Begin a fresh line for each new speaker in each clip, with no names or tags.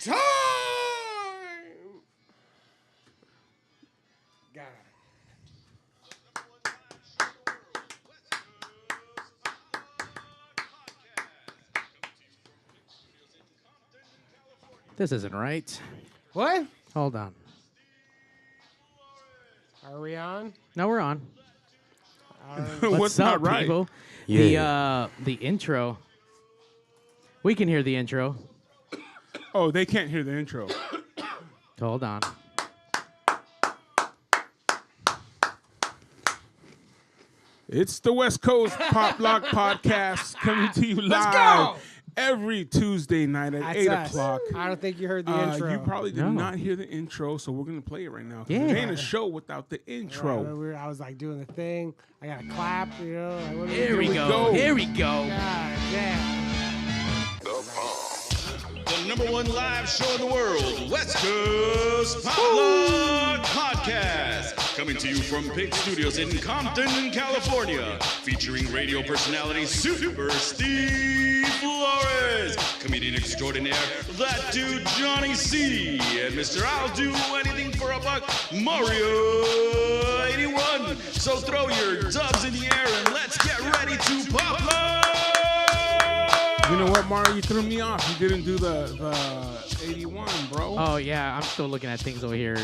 time. Got it.
This isn't right.
What?
Hold on.
Are we on?
No, we're on.
What's
What's
not
up,
right?
people?
Yeah.
The intro. We can hear the intro.
Oh, they can't hear the intro.
Hold on.
It's the West Coast Pop Lock Podcast coming to you live
Let's go!
every Tuesday night at
That's
8
us.
o'clock.
I don't think you heard the intro.
You probably did
No.
not hear the intro, so we're going to play it right now. 'Cause
Yeah.
It ain't a show without the intro.
I was like doing the thing. I got to clap, you know. Like, what do
Here
do?
we
go.
go. Here we go.
God damn.
The number one live show in the world, West Coast Poplock Podcast. Coming to you from Pig Studios in Compton, California. Featuring radio personality Super Steve Flores. Comedian extraordinaire, that dude Johnny C. And Mr. I'll Do Anything for a Buck, Mario 81. So throw your dubs in the air and let's get ready to pop lock.
You know what, Mario? You threw me off. You didn't do the 81, bro.
Oh yeah, I'm still looking at things over here.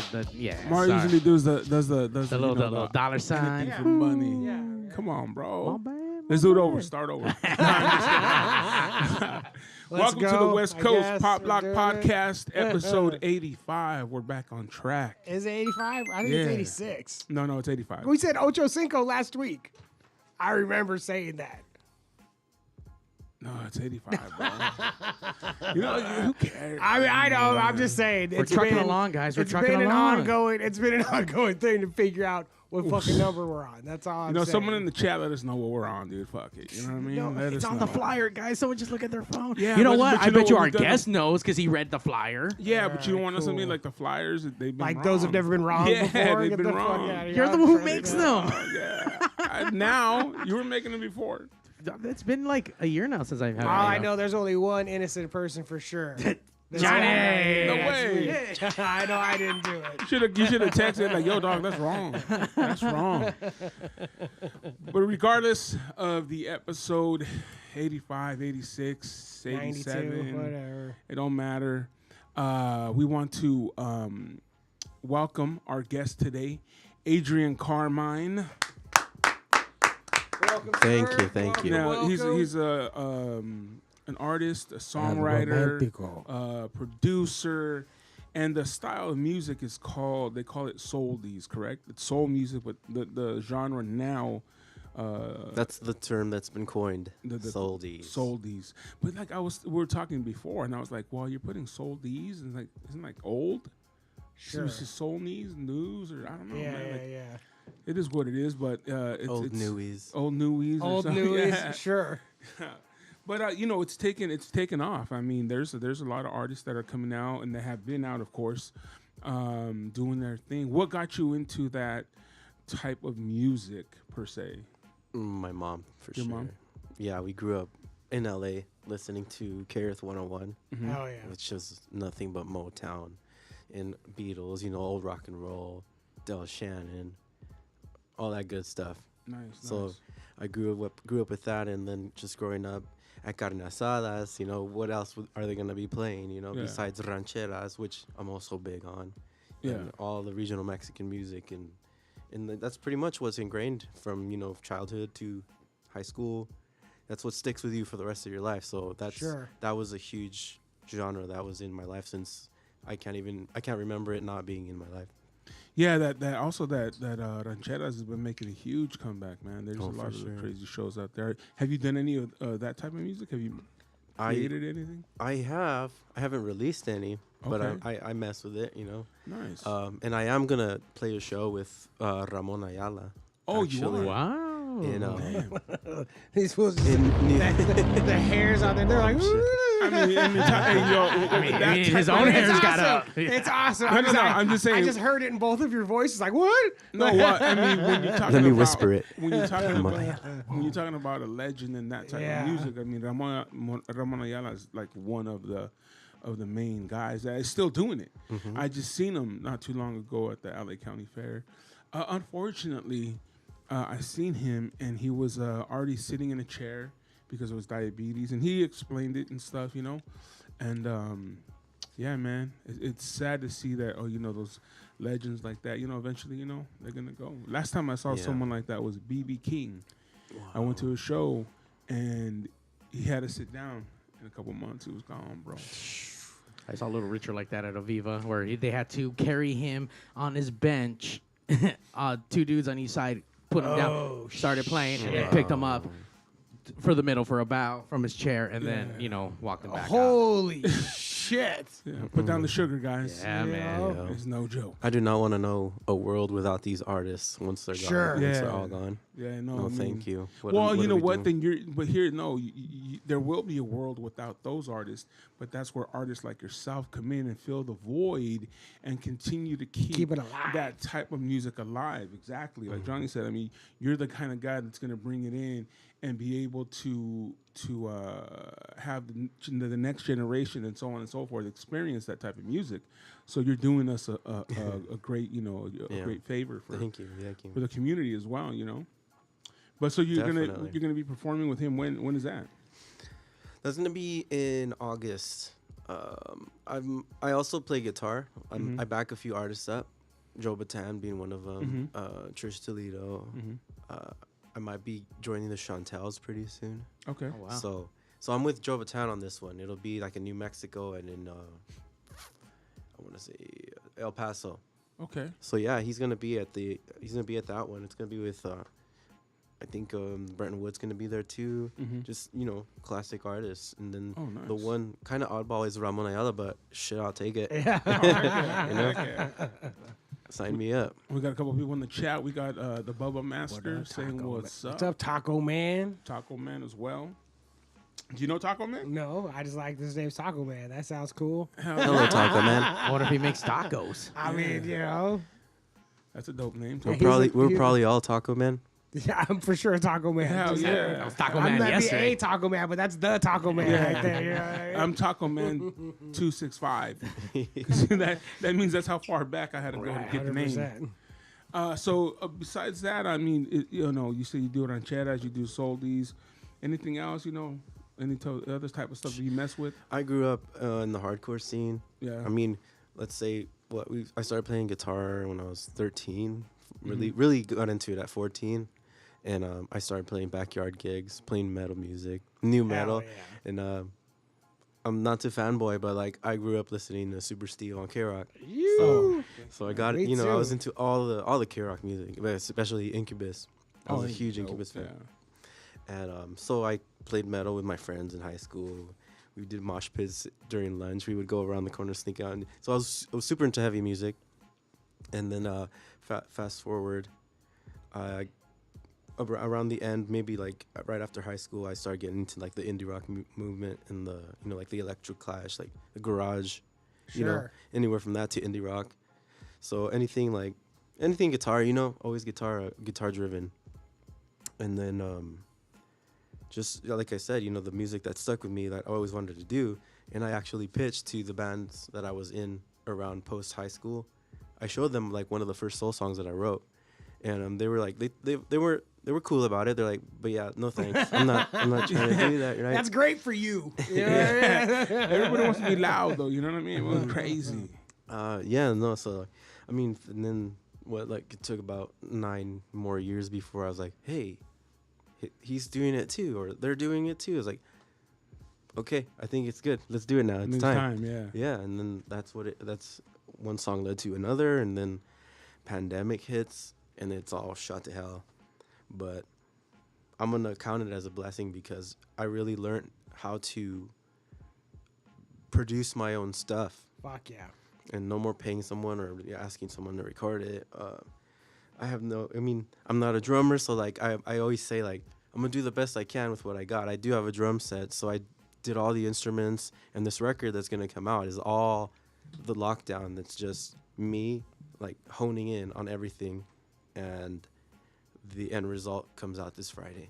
Mario
sorry.
usually does the
little dollar sign.
anything for money.
Yeah.
Come on, bro.
My bad,
Let's do it over. Start over. Welcome to the
go,
West
I
Coast
guess.
Pop
We're
Lock
doing it.
Podcast, episode 85. We're back on track.
Is it 85? I think
Yeah.
it's 86.
No, it's 85.
We said Ocho Cinco last week. I remember saying that.
No, it's 85, bro. You know, who cares?
I mean, I know. I'm just saying.
We're trucking along, guys. We're trucking along.
It's been an ongoing thing to figure out what fucking number we're on. That's all I'm
You know,
saying.
someone in the chat let us know what we're on, dude. Fuck it. You know what I mean?
No,
Let
it's
us
on
know.
the flyer, guys. Someone just look at their phone.
Yeah,
you know
but-
what?
but
I
you know
bet you
what
our
we've done-
guest knows because he read the flyer.
Yeah, but you don't
Alright,
want something
cool.
like the flyers that they've been
Like
wrong.
those have never been wrong
Yeah,
before.
they've
Get
been
the fuck
wrong.
outta here.
You're the
I'm
one who
trying to
makes
do
them.
Yeah. Now, you were making them before.
It's been like a year now since I've had.
All I know, the's only one innocent person for sure. That's
Johnny!
all.
No
That's
way.
me. I know I didn't do it.
You should have texted like, yo, dog, that's wrong. That's wrong. But regardless of the episode 85, 86, 87,
92, whatever.
it don't matter. We want to welcome our guest today, Adrian Carmine.
Welcome,
Thank
sir.
you, thank you.
Now,
Welcome.
he's an artist, a songwriter, producer, and the style of music is called, they call it souldies, correct? It's soul music, but the genre now,
That's the term that's been coined.
the
Soldies.
souldies. But like we were talking before, and I was like, well, you're putting souldies, and like, isn't it like old?
Sure.
Is it soul news, or I don't know,
Yeah,
man.
yeah,
Like,
yeah.
it is what it is, but it's
Old
it's
newies.
old newies, or
Old
something.
news,
Yeah.
sure.
But you know, it's taken off. I mean, there's a lot of artists that are coming out, and they have been out, of course, doing their thing. What got you into that type of music per se?
My mom, for
Your
sure.
mom?
Yeah, we grew up in LA listening to KRS 101,
Hell yeah.
which was nothing but Motown and Beatles, you know, old rock and roll, Del Shannon, all that good stuff.
Nice.
So I grew up with that, and then just growing up at carne asadas, you know, what else are they going to be playing, you know,
Yeah.
besides rancheras, which I'm also big on.
Yeah.
And all the regional Mexican music, and that's pretty much what's ingrained from, you know, childhood to high school. That's what sticks with you for the rest of your life. So that was a huge genre that was in my life since I can't remember it not being in my life.
Yeah, that rancheras has been making a huge comeback, man. There's a
Oh,
lot
for
of
sure.
crazy shows out there. Have you done any of that type of music? Have you created anything?
I haven't released any, but
Okay.
I mess with it, you know.
Nice.
And I am gonna play a show with Ramon Ayala.
Oh, you
actually,
are?
Wow.
In,
These fools,
in New-
the hairs on there, they're like,
I mean,
His own hair's
it's
got
awesome.
up.
It's awesome.
No, I'm just saying.
I just heard it in both of your voices. Like, what?
No, what I mean, when you're talking
Let me
about,
whisper it.
When you're talking
Ramon
about
Ayala.
when you're talking about a legend and that type
Yeah.
of music, I mean, Ramon Ayala is like one of the of the main guys that is still doing it.
Mm-hmm.
I just seen him not too long ago at the LA County Fair. Unfortunately, I seen him and he was already sitting in a chair because of his diabetes, and he explained it and stuff, you know. And yeah, man, it's sad to see that. Oh, you know, those legends like that, you know, eventually, you know, they're gonna go. Last time I saw someone like that was BB King. Wow. I went to a show and he had to sit down. In a couple months, he was gone, bro.
I saw a little Richard like that at Aviva, where they had to carry him on his bench. 2 dudes on each side put him down, started playing, and then picked him up for the middle for a bow from his chair, and then, you know, walked him back
Holy shit.
Yeah, put down the sugar, guys.
Yeah, man.
Yeah.
It's no joke.
I do not want to know a world without these artists once they're gone. Once they're all gone.
Yeah, no.
No,
I mean,
thank you.
Well, you know what?
Doing?
Then but here, no, there will be a world without those artists, but that's where artists like yourself come in and fill the void and continue to keep
it alive.
that type of music alive. Exactly, like Johnny said. I mean, you're the kind of guy that's going to bring it in and be able to have the next generation and so on and so forth experience that type of music. So you're doing us a great, you know, a great favor for
Thank you.
for the community as well, you know. But so you're gonna be performing with him. When is that?
That's gonna be in August. I also play guitar. I back a few artists up. Joe Bataan being one of them. Trish Toledo. I might be joining the Chantels pretty soon.
Okay.
Oh, wow.
So I'm with Joe Bataan on this one. It'll be like in New Mexico and in I want to say El Paso.
Okay.
So yeah, he's gonna be at that one. It's gonna be with I think Brenton Wood's gonna be there too. Just, you know, classic artists. And then the one kind of oddball is Ramon Ayala, but shit, I'll take it. You know? Sign me up.
We got a couple people in the chat. We got the Bubba Master saying what's up.
What's up, Taco Man?
Taco Man as well. Do you know Taco Man?
No, I just like this name's Taco Man. That sounds cool.
Hello, Taco Man.
I wonder if he makes tacos.
I mean, you know.
That's a dope name.
We're probably all Taco Man.
Yeah, I'm for sure Taco Man.
Hell yeah.
That was Taco
I'm
Man
not
yesterday.
a Taco Man, but that's the Taco Man right there. You know what I mean?
I'm Taco Man 265. that means that's how far back I had to go to get the name.
100%.
So besides that, I mean, you know, you say you do it on Cheddars, you do Soldies. Anything else, you know? Any other type of stuff that you mess with?
I grew up in the hardcore scene.
Yeah.
I mean, let's say I started playing guitar when I was 13. Really got into it at 14. And I started playing backyard gigs, playing metal music, new metal.
Yeah.
And I'm not too fanboy, but like I grew up listening to Super Steel on K-Rock. So I got it. You know, I was into all the K-Rock music, especially Incubus. I was a huge Incubus fan. And so I played metal with my friends in high school. We did mosh pits during lunch. We would go around the corner, sneak out. And so I was super into heavy music. And then fast forward, around the end, maybe like right after high school, I started getting into like the indie rock movement and the, you know, like the electroclash, like the garage, you know, anywhere from that to indie rock. So anything guitar, you know, always guitar driven. And then just like I said, you know, the music that stuck with me that I always wanted to do, and I actually pitched to the bands that I was in around post high school. I showed them like one of the first soul songs that I wrote, and they were like they were cool about it. They're like, but yeah, no thanks. I'm not trying to do that. Right?
That's great for you.
Everybody wants to be loud though. You know what I mean? It was crazy.
Yeah, no. So I mean, and then it took about 9 more years before I was like, hey, he's doing it too, or they're doing it too. I was like, okay, I think it's good. Let's do it now. It's time. Yeah, and then that's one song led to another, and then pandemic hits, and it's all shot to hell. But I'm gonna count it as a blessing because I really learned how to produce my own stuff.
Fuck yeah.
And no more paying someone or asking someone to record it. I'm not a drummer, so like I always say like I'm gonna do the best I can with what I got. I do have a drum set, so I did all the instruments, and this record that's gonna come out is all the lockdown. That's just me like honing in on everything, and the end result comes out this Friday.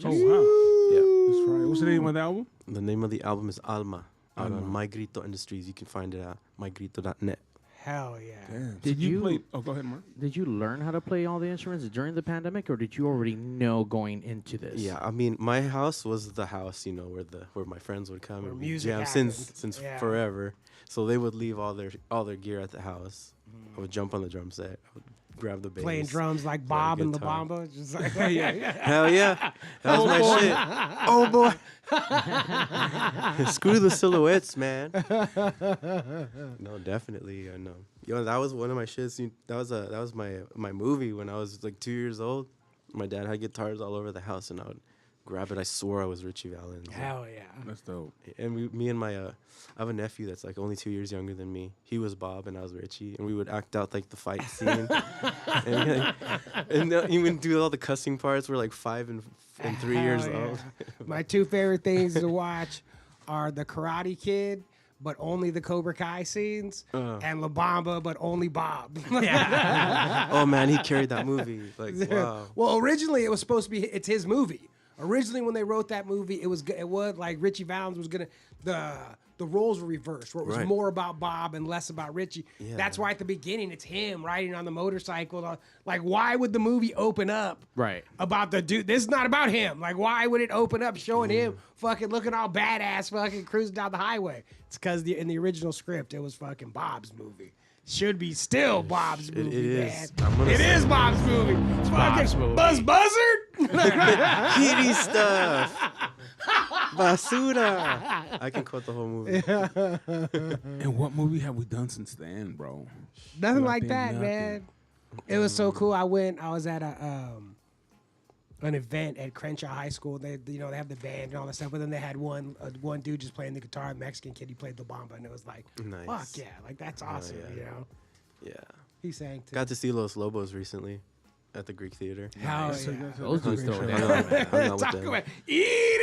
Oh wow!
Yeah,
this Friday. What's the name of the album?
The name of the album is Alma. out on My Grito Industries. You can find it at mygrito.net.
Hell yeah.
Damn.
Did
so you
you-
play? Oh, go ahead, Mark.
Did you learn how to play all the instruments during the pandemic, or did you already know going into this?
Yeah, I mean, my house was the house, where my friends would come
Where
and we'd
music
jam
happened.
since
Yeah.
forever. So they would leave all their gear at the house. I would jump on the drum set, I would grab the bass,
Playing drums like
play a
Bob and La
guitar.
Bamba. Just like,
Hell yeah, that was my shit. Oh boy, screw the silhouettes, man. No, definitely, I know. Yo, that was one of my shits. That was my movie when I was like 2 years old. My dad had guitars all over the house, and I would grab it. I swore I was Richie Valens.
Hell yeah.
That's dope.
And me and I have a nephew that's like only 2 years younger than me. He was Bob and I was Richie, and we would act out like the fight scene, and even do all the cussing parts. We're like 5 and 3 years
Hell yeah.
old.
My two favorite things to watch are the Karate Kid, but only the Cobra Kai scenes, and La Bamba, but only Bob.
Oh man, he carried that movie. Like wow.
Well, originally it was supposed to be it's his movie. Originally, when they wrote that movie, it was like Richie Valens was gonna the roles were reversed, where it was
Right.
more about Bob and less about Richie.
Yeah.
That's why at the beginning it's him riding on the motorcycle. Like, why would the movie open up
Right.
about the dude? This is not about him. Like, why would it open up showing him fucking looking all badass, fucking cruising down the highway? It's because in the original script it was fucking Bob's movie. Should be still Bob's movie,
it
man.
is. I'm gonna
It
say
is Bob's movie. It's
Bob's
fucking
movie.
Buzz Buzzard.
Kitty stuff. Basura. I can quote the whole movie.
And what movie have we done since then, bro?
Nothing like
Nothing,
that,
nothing.
man. It was so cool. I was at an event at Crenshaw High School. They have the band and all that stuff, but then they had one dude just playing the guitar, a Mexican kid. He played the bamba, and it was like,
Nice.
fuck yeah, like that's awesome.
yeah.
You know,
Yeah.
he sang too.
Got to see Los Lobos recently at the Greek Theater.
Hell
That's a-
yeah.
that's a-
Those
that's a
dudes
great
don't
show.
have-
Hung out with
Talk
them.
about eat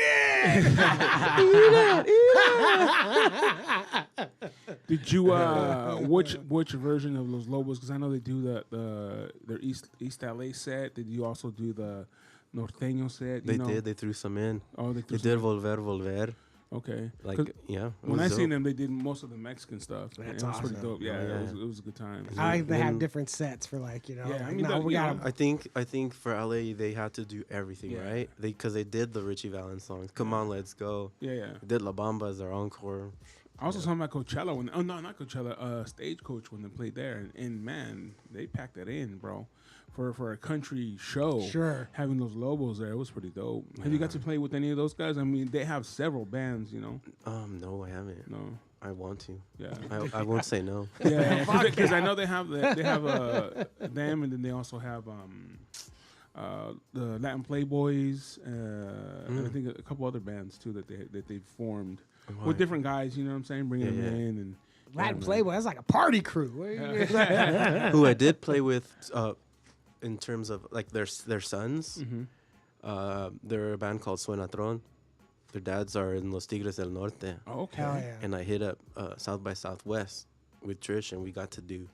it.
Did you which version of Los Lobos? Because I know they do their East LA set. Did you also do the Norteño set?
They did. They threw some in.
Oh, they
They
threw
did Volver.
Okay.
Like
'Cause
yeah. it
when
was
I seen
dope.
them, they did most of the Mexican stuff.
That's
it was pretty
awesome.
dope. Yeah,
Yeah.
It was a good time.
I like to have
Then-
different sets for
Yeah, I
like,
mean,
no, we
you
got
know,
I think for LA they had to do everything
Yeah.
right. Because they did the Richie Valens songs. Come on, let's go.
Yeah.
They did La Bamba as their encore.
I also saw them at Coachella not Coachella, Stagecoach when they played there, and man, they packed that in, bro. For a country show,
Sure.
having those Lobos there, it was pretty dope. Have you got to play with any of those guys? I mean, they have several bands, you know.
No, I haven't.
No,
I want to.
yeah,
I won't say no.
yeah, because I know they have them, and then they also have the Latin Playboys, and I think a couple other bands too that they've formed with different guys. You know what I'm saying? Bringing them in and
Latin Playboy. That's like a party crew.
Who I did play with, in terms of like their sons. They're a band called Suenatron. Their dads are in Los Tigres del Norte.
Oh, okay.
Hell yeah.
And I hit up South by Southwest with Trish, and we got to do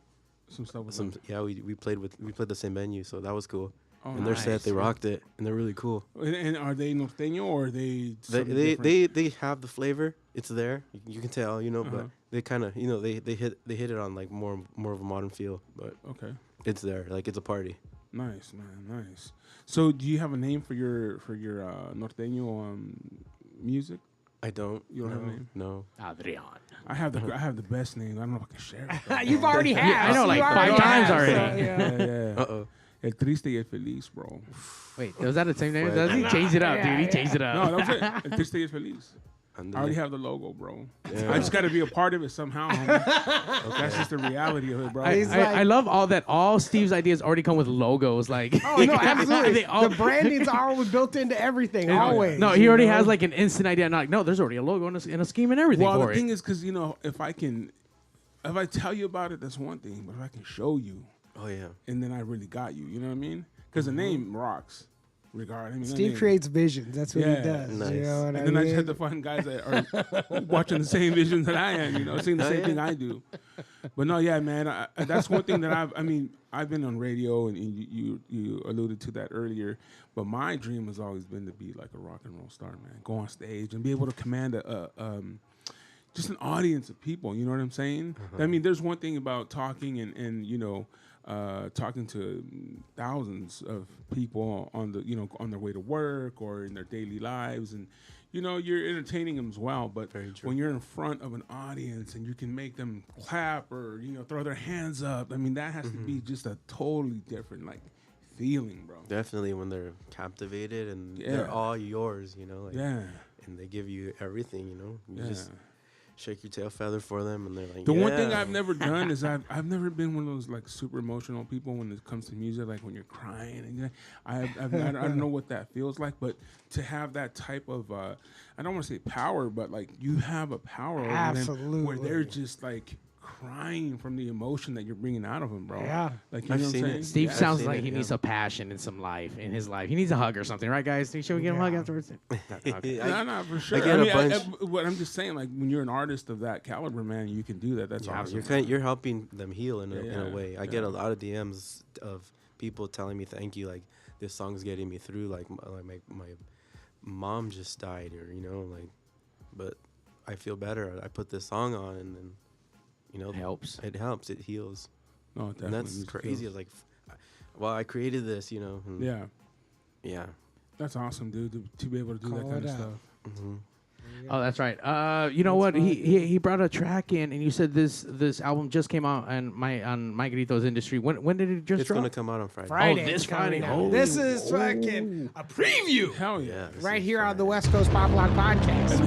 Some stuff with
some.
them.
Yeah, we played the same venue, so that was cool.
Oh,
And their
nice.
set, they rocked it, and they're really cool.
And are they norteño or are they?
They have the flavor. It's there. You can tell,
Uh-huh.
but they kind of, they hit it on like more of a modern feel, but
Okay.
it's there. Like it's a party.
Nice, man. Nice. So, do you have a name for your norteño music?
I don't.
You don't have a name?
No.
Adrian.
I have the best name. I don't know if I can share it. though.
You've already had.
I know, like
You already
5 times
have,
already.
so, yeah.
Yeah.
Uh-oh.
El triste y el feliz, bro.
Wait, was that the same name?
Fred.
Does he change it up,
Yeah,
dude? He
yeah.
changed it
No,
up.
that was it. El triste y el feliz. I already have the logo, bro.
Yeah.
I just got to be a part of it somehow. Homie. That's just the reality of it, bro.
I love all Steve's ideas already come with logos. Like,
Oh no, absolutely.
They all-
The branding's always built into everything. Always.
No, he already has like an instant idea. Not like, no, there's already a logo and a scheme and everything
Well,
for
the
it.
thing is, because if I tell you about it, that's one thing. But if I can show you,
Oh yeah.
and then I really got you. You know what I mean? Because the name rocks. Regarding that
Steve
name.
creates visions. That's what he
Yeah.
does.
Nice.
You know what
And
I
then I
mean?
just had to find guys that are watching the same vision that I am, seeing the
Oh,
same
yeah.
thing I do. But no, yeah, man, that's one thing that I've been on radio, and you alluded to that earlier. But my dream has always been to be like a rock and roll star, man. Go on stage and be able to command just an audience of people. You know what I'm saying? I mean, there's one thing about talking and you know, talking to thousands of people on the, you know, on their way to work or in their daily lives, and you know, you're entertaining them as well. But when you're in front of an audience and you can make them clap or, you know, throw their hands up, I mean, that has to be just a totally different like feeling, bro.
Definitely when they're captivated and they're all yours, you know. Like, and they give you everything, you know. You just shake your tail feather for them, and they're like,
the one thing I've never done is I've never been one of those like super emotional people when it comes to music, like when you're crying and I don't know what that feels like, but to have that type of I don't want to say power, but like you have a power over them where they're just like crying from the emotion that you're bringing out of them, bro.
Yeah,
like you know what I'm saying?
Steve sounds like he needs a passion in some life, in his life. He needs a hug or something, right, guys? Should we give him a hug afterwards?
No, for sure. I mean, what I'm just saying, like when you're an artist of that caliber, man, you can do that. That's awesome.
You're helping them heal in a way. I get a lot of DMs of people telling me thank you, like this song's getting me through. Like my mom just died, or you know, like, but I feel better. I put this song on, and then. You know, it helps. It heals.
No, definitely.
And that's crazy. It's like, well, I created this, you know. And yeah.
That's awesome, dude. To be able to do that kind of stuff.
Mm-hmm.
Oh, that's right. You know what? He brought a track in, and you said this album just came out on My Grito's Industry. When did it just
It's
drop?
going to come out on Friday.
Oh, this Friday.
This is fucking a preview.
Hell yeah.
Right here on the West Coast Pop Lock Podcast.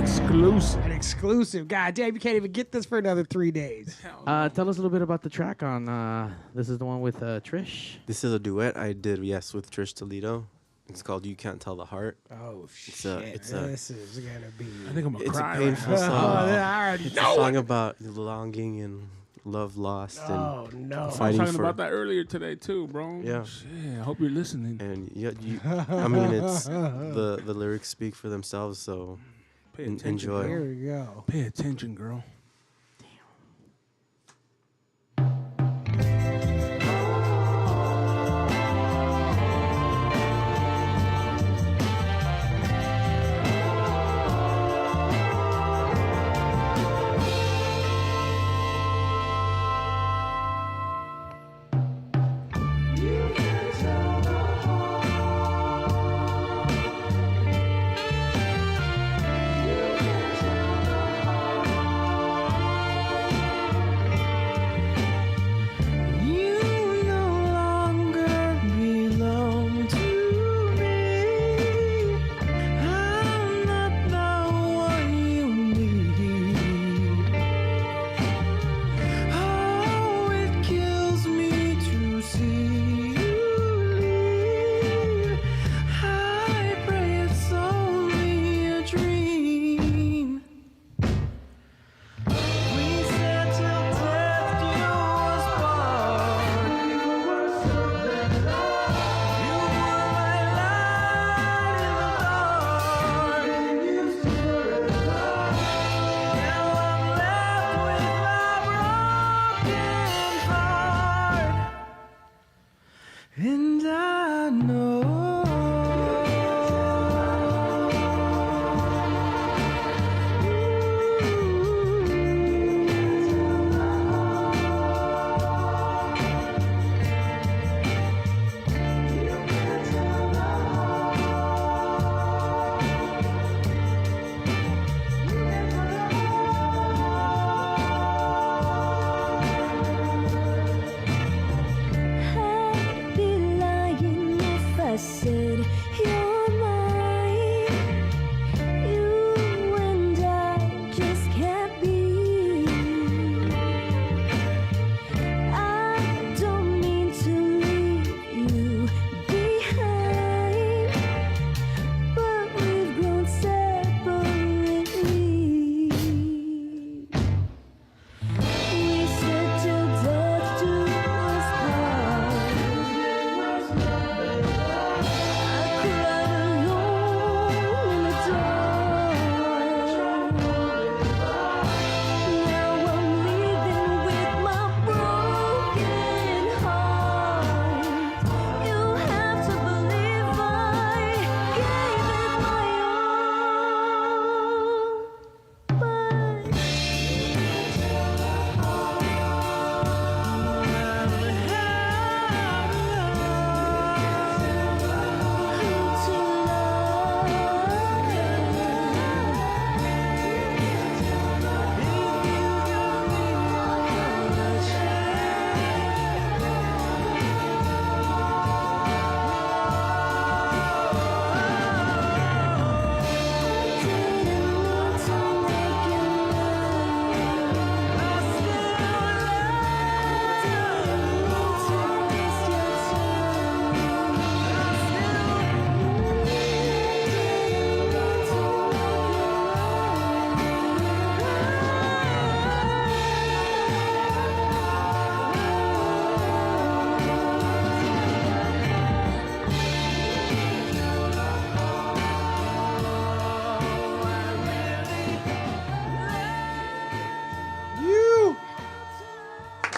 An
exclusive. God damn, you can't even get this for another 3 days.
Tell us a little bit about the track on. This is the one with Trish.
This is a duet I did, with Trish Toledo. It's called "You Can't Tell the Heart."
Oh shit! This is gonna be.
I think I'm gonna cry.
It's a painful song.
I already
it's
know
a song about longing and love lost.
Oh
and
no!
I was talking about that earlier today too, bro.
Yeah.
Shit, I hope you're listening.
And I mean, it's the lyrics speak for themselves. So
pay attention.
Enjoy.
Here we go.
Pay attention, girl.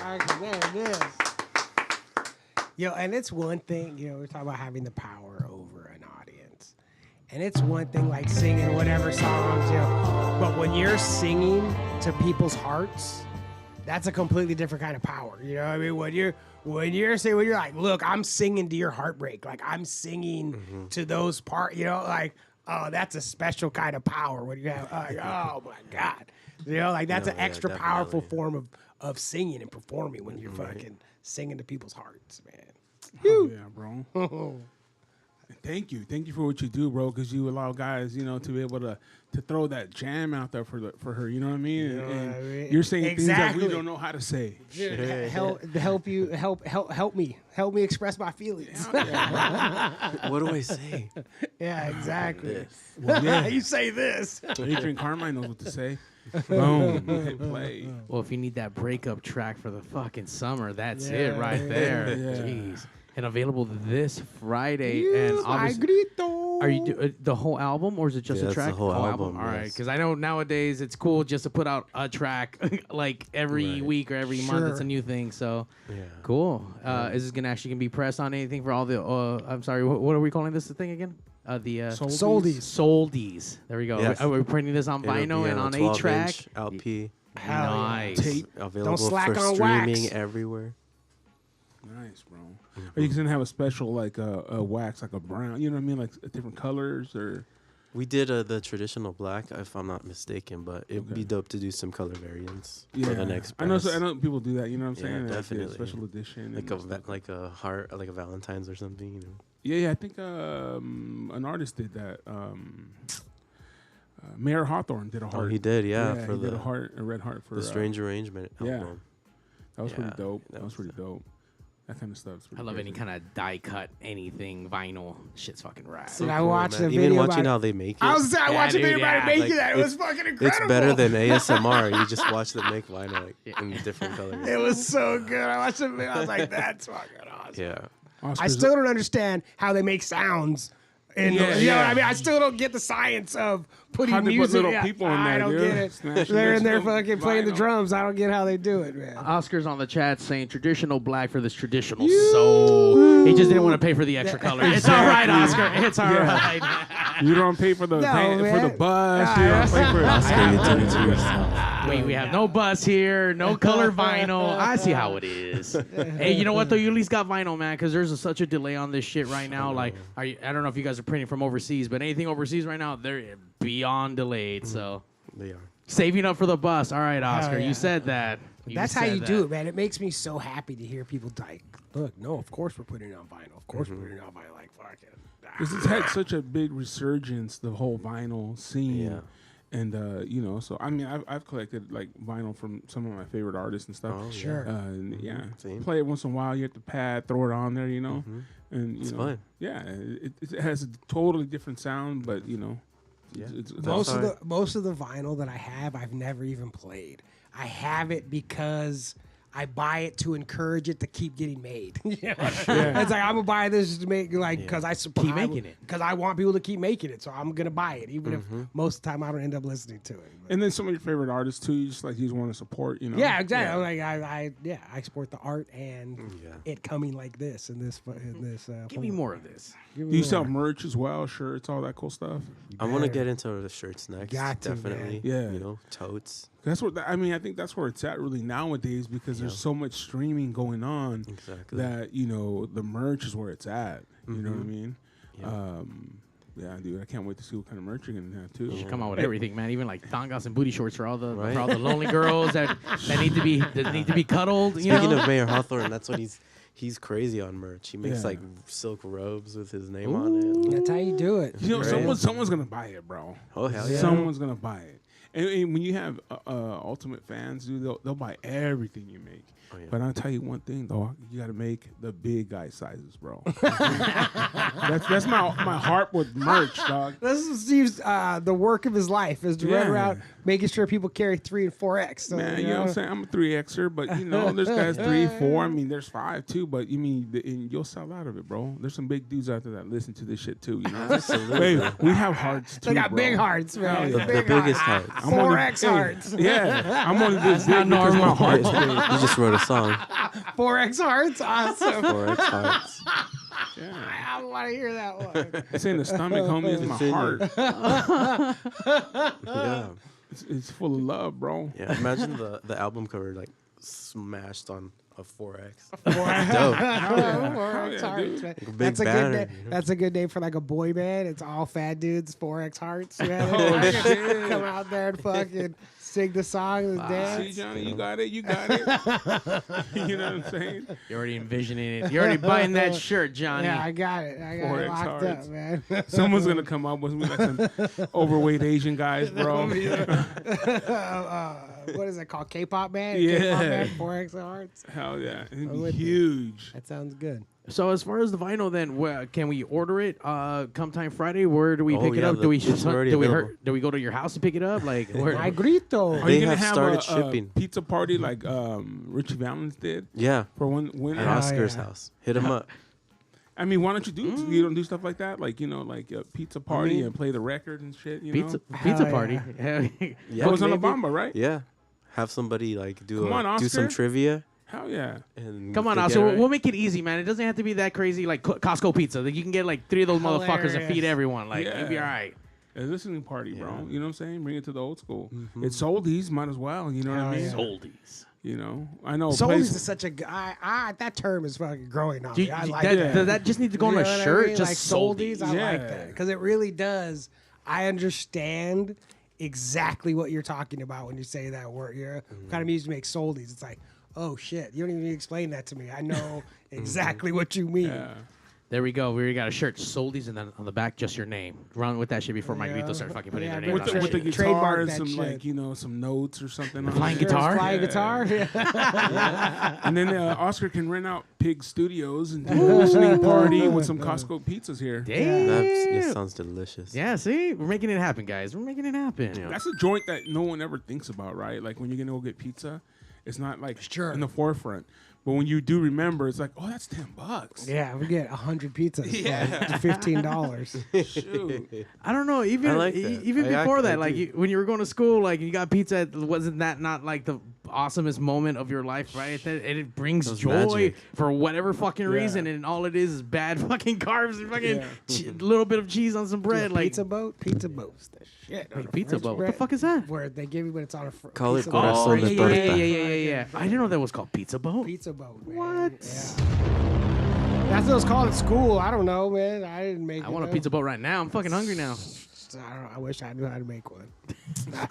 Man, it is. Yo, and it's one thing, we're talking about having the power over an audience. And it's one thing like singing whatever songs, but when you're singing to people's hearts, that's a completely different kind of power. You know what I mean? When you're like, look, I'm singing to your heartbreak. Like I'm singing to those parts, like, oh, that's a special kind of power when you have like, oh my God. Like that's an extra powerful form of singing and performing when you're fucking singing to people's hearts, man.
Oh, yeah, bro. Thank you for what you do, bro. Because you allow guys, to be able to throw that jam out there for her. You know what I mean? And you're saying things that we don't know how to say.
Help me express my feelings.
What do I say?
Yeah, exactly.
Well, yeah.
You say this.
Adrian Carmine knows what to say. Boom, hit play.
Well, if you need that breakup track for the fucking summer, that's it right there.
Yeah.
Jeez. And available this Friday. And obviously, are you the whole album or is it just a track?
The whole album.
All right, because I know nowadays it's cool just to put out a track like every week or every month. It's a new thing. So cool. Is this gonna be pressed on anything for all the? I'm sorry. What are we calling this thing again? The Soldies. There we go.
Yes.
We're printing this on vinyl and on
8-track
8-track.
LP.
Nice.
Tape.
Available
slack
for
on
streaming
wax.
everywhere.
Nice, bro. Are you gonna have a special like a wax, like a brown? You know what I mean, like different colors or?
We did the traditional black, if I'm not mistaken, but it'd be dope to do some color variants for the next press.
I know people do that. You know what I'm saying?
Yeah, definitely.
Like a special edition,
like a heart, like a Valentine's or something.
Yeah. I think an artist did that. Mayor Hawthorne did a heart.
Oh, he did,
yeah.
For
he did a red heart for
the Strange Arrangement
yeah.
album.
That was pretty dope. That was pretty dope. That kind of stuff.
I love any kind of die cut, anything, vinyl. Shit's fucking rad.
Did I watch the video
Even watching
about
how they make it.
I was watching a video about it making that. It was
it's-
fucking incredible.
It's better than ASMR. You just watch them make vinyl in different colors.
It was so good. I watched the video. I was like, that's fucking awesome.
Yeah.
Oscar's
I still don't understand how they make sounds. You know what I mean? I still don't get the science of putting
How they put
music.
little people in
I
there,
don't
dude.
get it.
Snatching
They're
this
in there
little
fucking playing the
vinyl.
drums. I don't get how they do it, man.
Oscar's on the chat saying traditional black for this traditional soul. He just didn't want to pay for the extra color. It's all right, Oscar. It's all right.
You don't pay for the
No,
for the
man.
bus. You don't pay for
Oscar, you did it to yourself.
We have no bus here, no color vinyl. I see how it is. Hey, you know what though? You at least got vinyl, man, because there's such a delay on this shit right now. Like, I don't know if you guys are printing from overseas, but anything overseas right now, they're beyond delayed. So
They are.
saving up for the bus. All right, Oscar,
yeah.
you said that.
That's how you do it, man. It makes me so happy to hear people like, look, no, of course we're putting it on vinyl. Of course we're putting it on vinyl. Like, fuck it.
Because it's had such a big resurgence, the whole vinyl scene.
Yeah.
And, so, I mean, I've collected, like, vinyl from some of my favorite artists and stuff.
Oh,
Sure.
And, yeah.
Same.
Play it once in a while. You have to pad, throw it on there, And,
It's fun.
Yeah. It has a totally different sound, but, it's
Most of the vinyl that I have, I've never even played. I have it because I buy it to encourage it to keep getting made. It's like I'm gonna buy this to make because I support
Keep making it.
because I want people to keep making it. So I'm gonna buy it, even if most of the time I don't end up listening to it. But
And then some of your favorite artists, too, you just want to support,
yeah, exactly. I'm like I support the art and it coming like this in this.
Give me more of this.
Do you sell merch as well, shirts, all that cool stuff?
I want to get into the shirts next.
Got to,
definitely.
man. Yeah.
Totes.
That's what I mean. I think that's where it's at really nowadays because there's so much streaming going on
Exactly.
that the merch is where it's at. You know what I mean?
Yeah.
Dude, I can't wait to see what kind of merch you're gonna have too.
You should come out with everything, man. Even like tangas and booty shorts for all the
Right.
for all the lonely girls that need to be cuddled.
Speaking of Mayor Hawthorne, that's what he's crazy on merch. He makes
Yeah.
like silk robes with his name on it.
That's how you do it.
Someone's gonna buy it, bro.
Oh hell yeah!
Someone's gonna buy it. And when you have ultimate fans, dude, they'll buy everything you make.
Oh, yeah.
But I'll tell you one thing, though. You got to make the big guy sizes, bro. that's my heart with merch, dog.
This is Steve's the work of his life is to run
Yeah.
around making sure people carry 3 and 4X. So,
Man, you know what I'm saying? I'm a 3Xer, but, there's guys 3, 4. I mean, there's 5, too, but, and you'll sell out of it, bro. There's some big dudes out there that listen to this shit, too,
Absolutely.
Hey, we have hearts, too,
They got
bro.
big hearts, man.
Yeah.
The
Big
biggest
hearts.
hearts.
4X hearts.
Yeah, I'm only this big because my heart's big.
You just wrote a song.
4X hearts, awesome.
4X hearts.
Yeah.
I don't want to hear that one.
It's in the stomach, homie. It's my
in
heart.
Yeah.
It's full of love, bro.
Yeah. Imagine the album cover like smashed on a 4X.
4X,
Dope.
4X hearts,
dude.
man.
a big
That's a good
banner,
name.
you know?
That's a good name for like a boy band. It's all fat dudes, 4X hearts. Man.
Oh, shit.
Come out there and fucking sing the song and
See,
dance.
Johnny, you got it. You got it. You know what I'm saying?
You're already envisioning it. You're already buying that shirt, Johnny.
Yeah, I got it. I got
4X
it locked
hearts.
up, man.
Someone's gonna come up with me like some overweight Asian guys, bro.
What is it called? K-pop band?
Yeah.
K-pop band, 4X hearts.
Hell yeah, it'd be
with you.
huge.
That sounds good.
So as far as the vinyl, then can we order it? Come time Friday, where do we
Oh,
pick it
yeah,
up? Do we
it's already available.
do we go to your house to pick it up? Like where?
I grito.
Are
They
you gonna
have
have
started
a
shipping.
pizza party like Richie Valens did
Yeah.
for when?
At
Oh,
Oscar's
yeah.
house. Hit him up.
I mean, why don't you don't do stuff like that? Like like a pizza party and play the record and shit. You
pizza
know,
pizza
Hell
party.
Yeah.
it was on
maybe.
Obama, right?
Yeah. Have somebody like do
Come on,
do some
Oscar.
trivia
Hell yeah.
and
Come on
they
now,
get
so
it right.
we'll make it easy, man. It doesn't have to be that crazy, like Costco pizza. Like you can get like 3 of those motherfuckers and
Hilarious.
feed everyone. Like
Yeah.
you'll be all right.
A listening party, bro.
Yeah.
You know what I'm saying? Bring it to the old school. It's oldies, might as well. You know what I
Hell
mean?
yeah.
Oldies.
You know, I know. a
Soulies
place-
is such a that term is fucking growing on
Do
me.
you-
I
do-
like
that,
that.
Does that just need to go on
You
a
know what I
shirt?
mean?
Just
like
soldies.
I like
Yeah.
that because it really does. I understand exactly what you're talking about when you say that word. What kind of music makes soldies? It's like, oh shit, you don't even need to explain that to me. I know exactly what you mean.
Yeah.
There we go. We already got a shirt, Soldies, and then on the back, just your name. Run with that shit before my
Yeah.
Grito start fucking putting
Yeah,
their name
With
on
the,
that
with the
shit.
guitar
Trademark
and
that
some
shit.
some notes or something. on
flying
it.
guitar?
Flying
Yeah.
guitar. Yeah.
And then Oscar can rent out Pig Studios and do a listening party with some Costco pizzas here.
Damn.
That sounds delicious.
Yeah, see? We're making it happen, guys. We're making it happen.
That's a joint that no one ever thinks about, right? Like when you're gonna go get pizza, it's not like
Sure.
in the forefront. But when you do remember, it's like, oh, that's $10.
Yeah, we get 100 pizzas
Yeah.
for $15.
Shoot.
I don't know. Even
I like that.
even
I
before that,
do.
like when you were going to school, like you got pizza. Wasn't that not like the awesomest moment of your life, right? And it brings
It was
joy
magic.
for whatever fucking reason, and all it is bad fucking carbs and fucking little bit of cheese on some bread. Like
Pizza boat's the shit.
Wait, pizza boat. What the fuck is that?
Where they give you when it's on a
Call it
pizza boat.
corazón
Oh,
de
yeah,
torta.
yeah. I didn't know that was called pizza boat.
Pizza boat. Man.
What?
Yeah. That's what it's called at school. I don't know, man. I didn't make it.
I want a pizza boat right now. I'm fucking hungry now.
I wish I knew how to make one.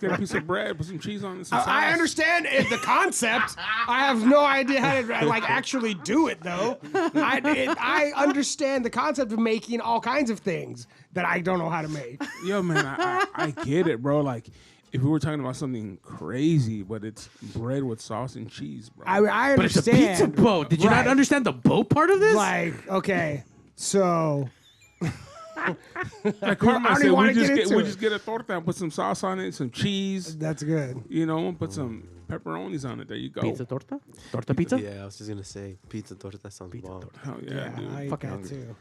Get a piece of bread, put some cheese on it. Some
I
sauce.
understand the concept. I have no idea how to like actually do it though. I understand the concept of making all kinds of things that I don't know how to make.
Yo, man, I get it, bro. Like, if we were talking about something crazy, but it's bread with sauce and cheese, bro.
I
But it's a
understand.
pizza boat. Did you not
Right.
understand the boat part of this?
Like, okay, so
like Carmine
I don't
said,
even wanna
we just
get
get
into
we
it.
just get a torta and put some sauce on it, some cheese,
that's good.
you know, put some pepperonis on it. There you go.
Pizza torta? Torta pizza?
Yeah, I was just gonna say pizza torta. That sounds bomb.
Hell yeah, dude.
I eat
Fucking
that
hungry.
too.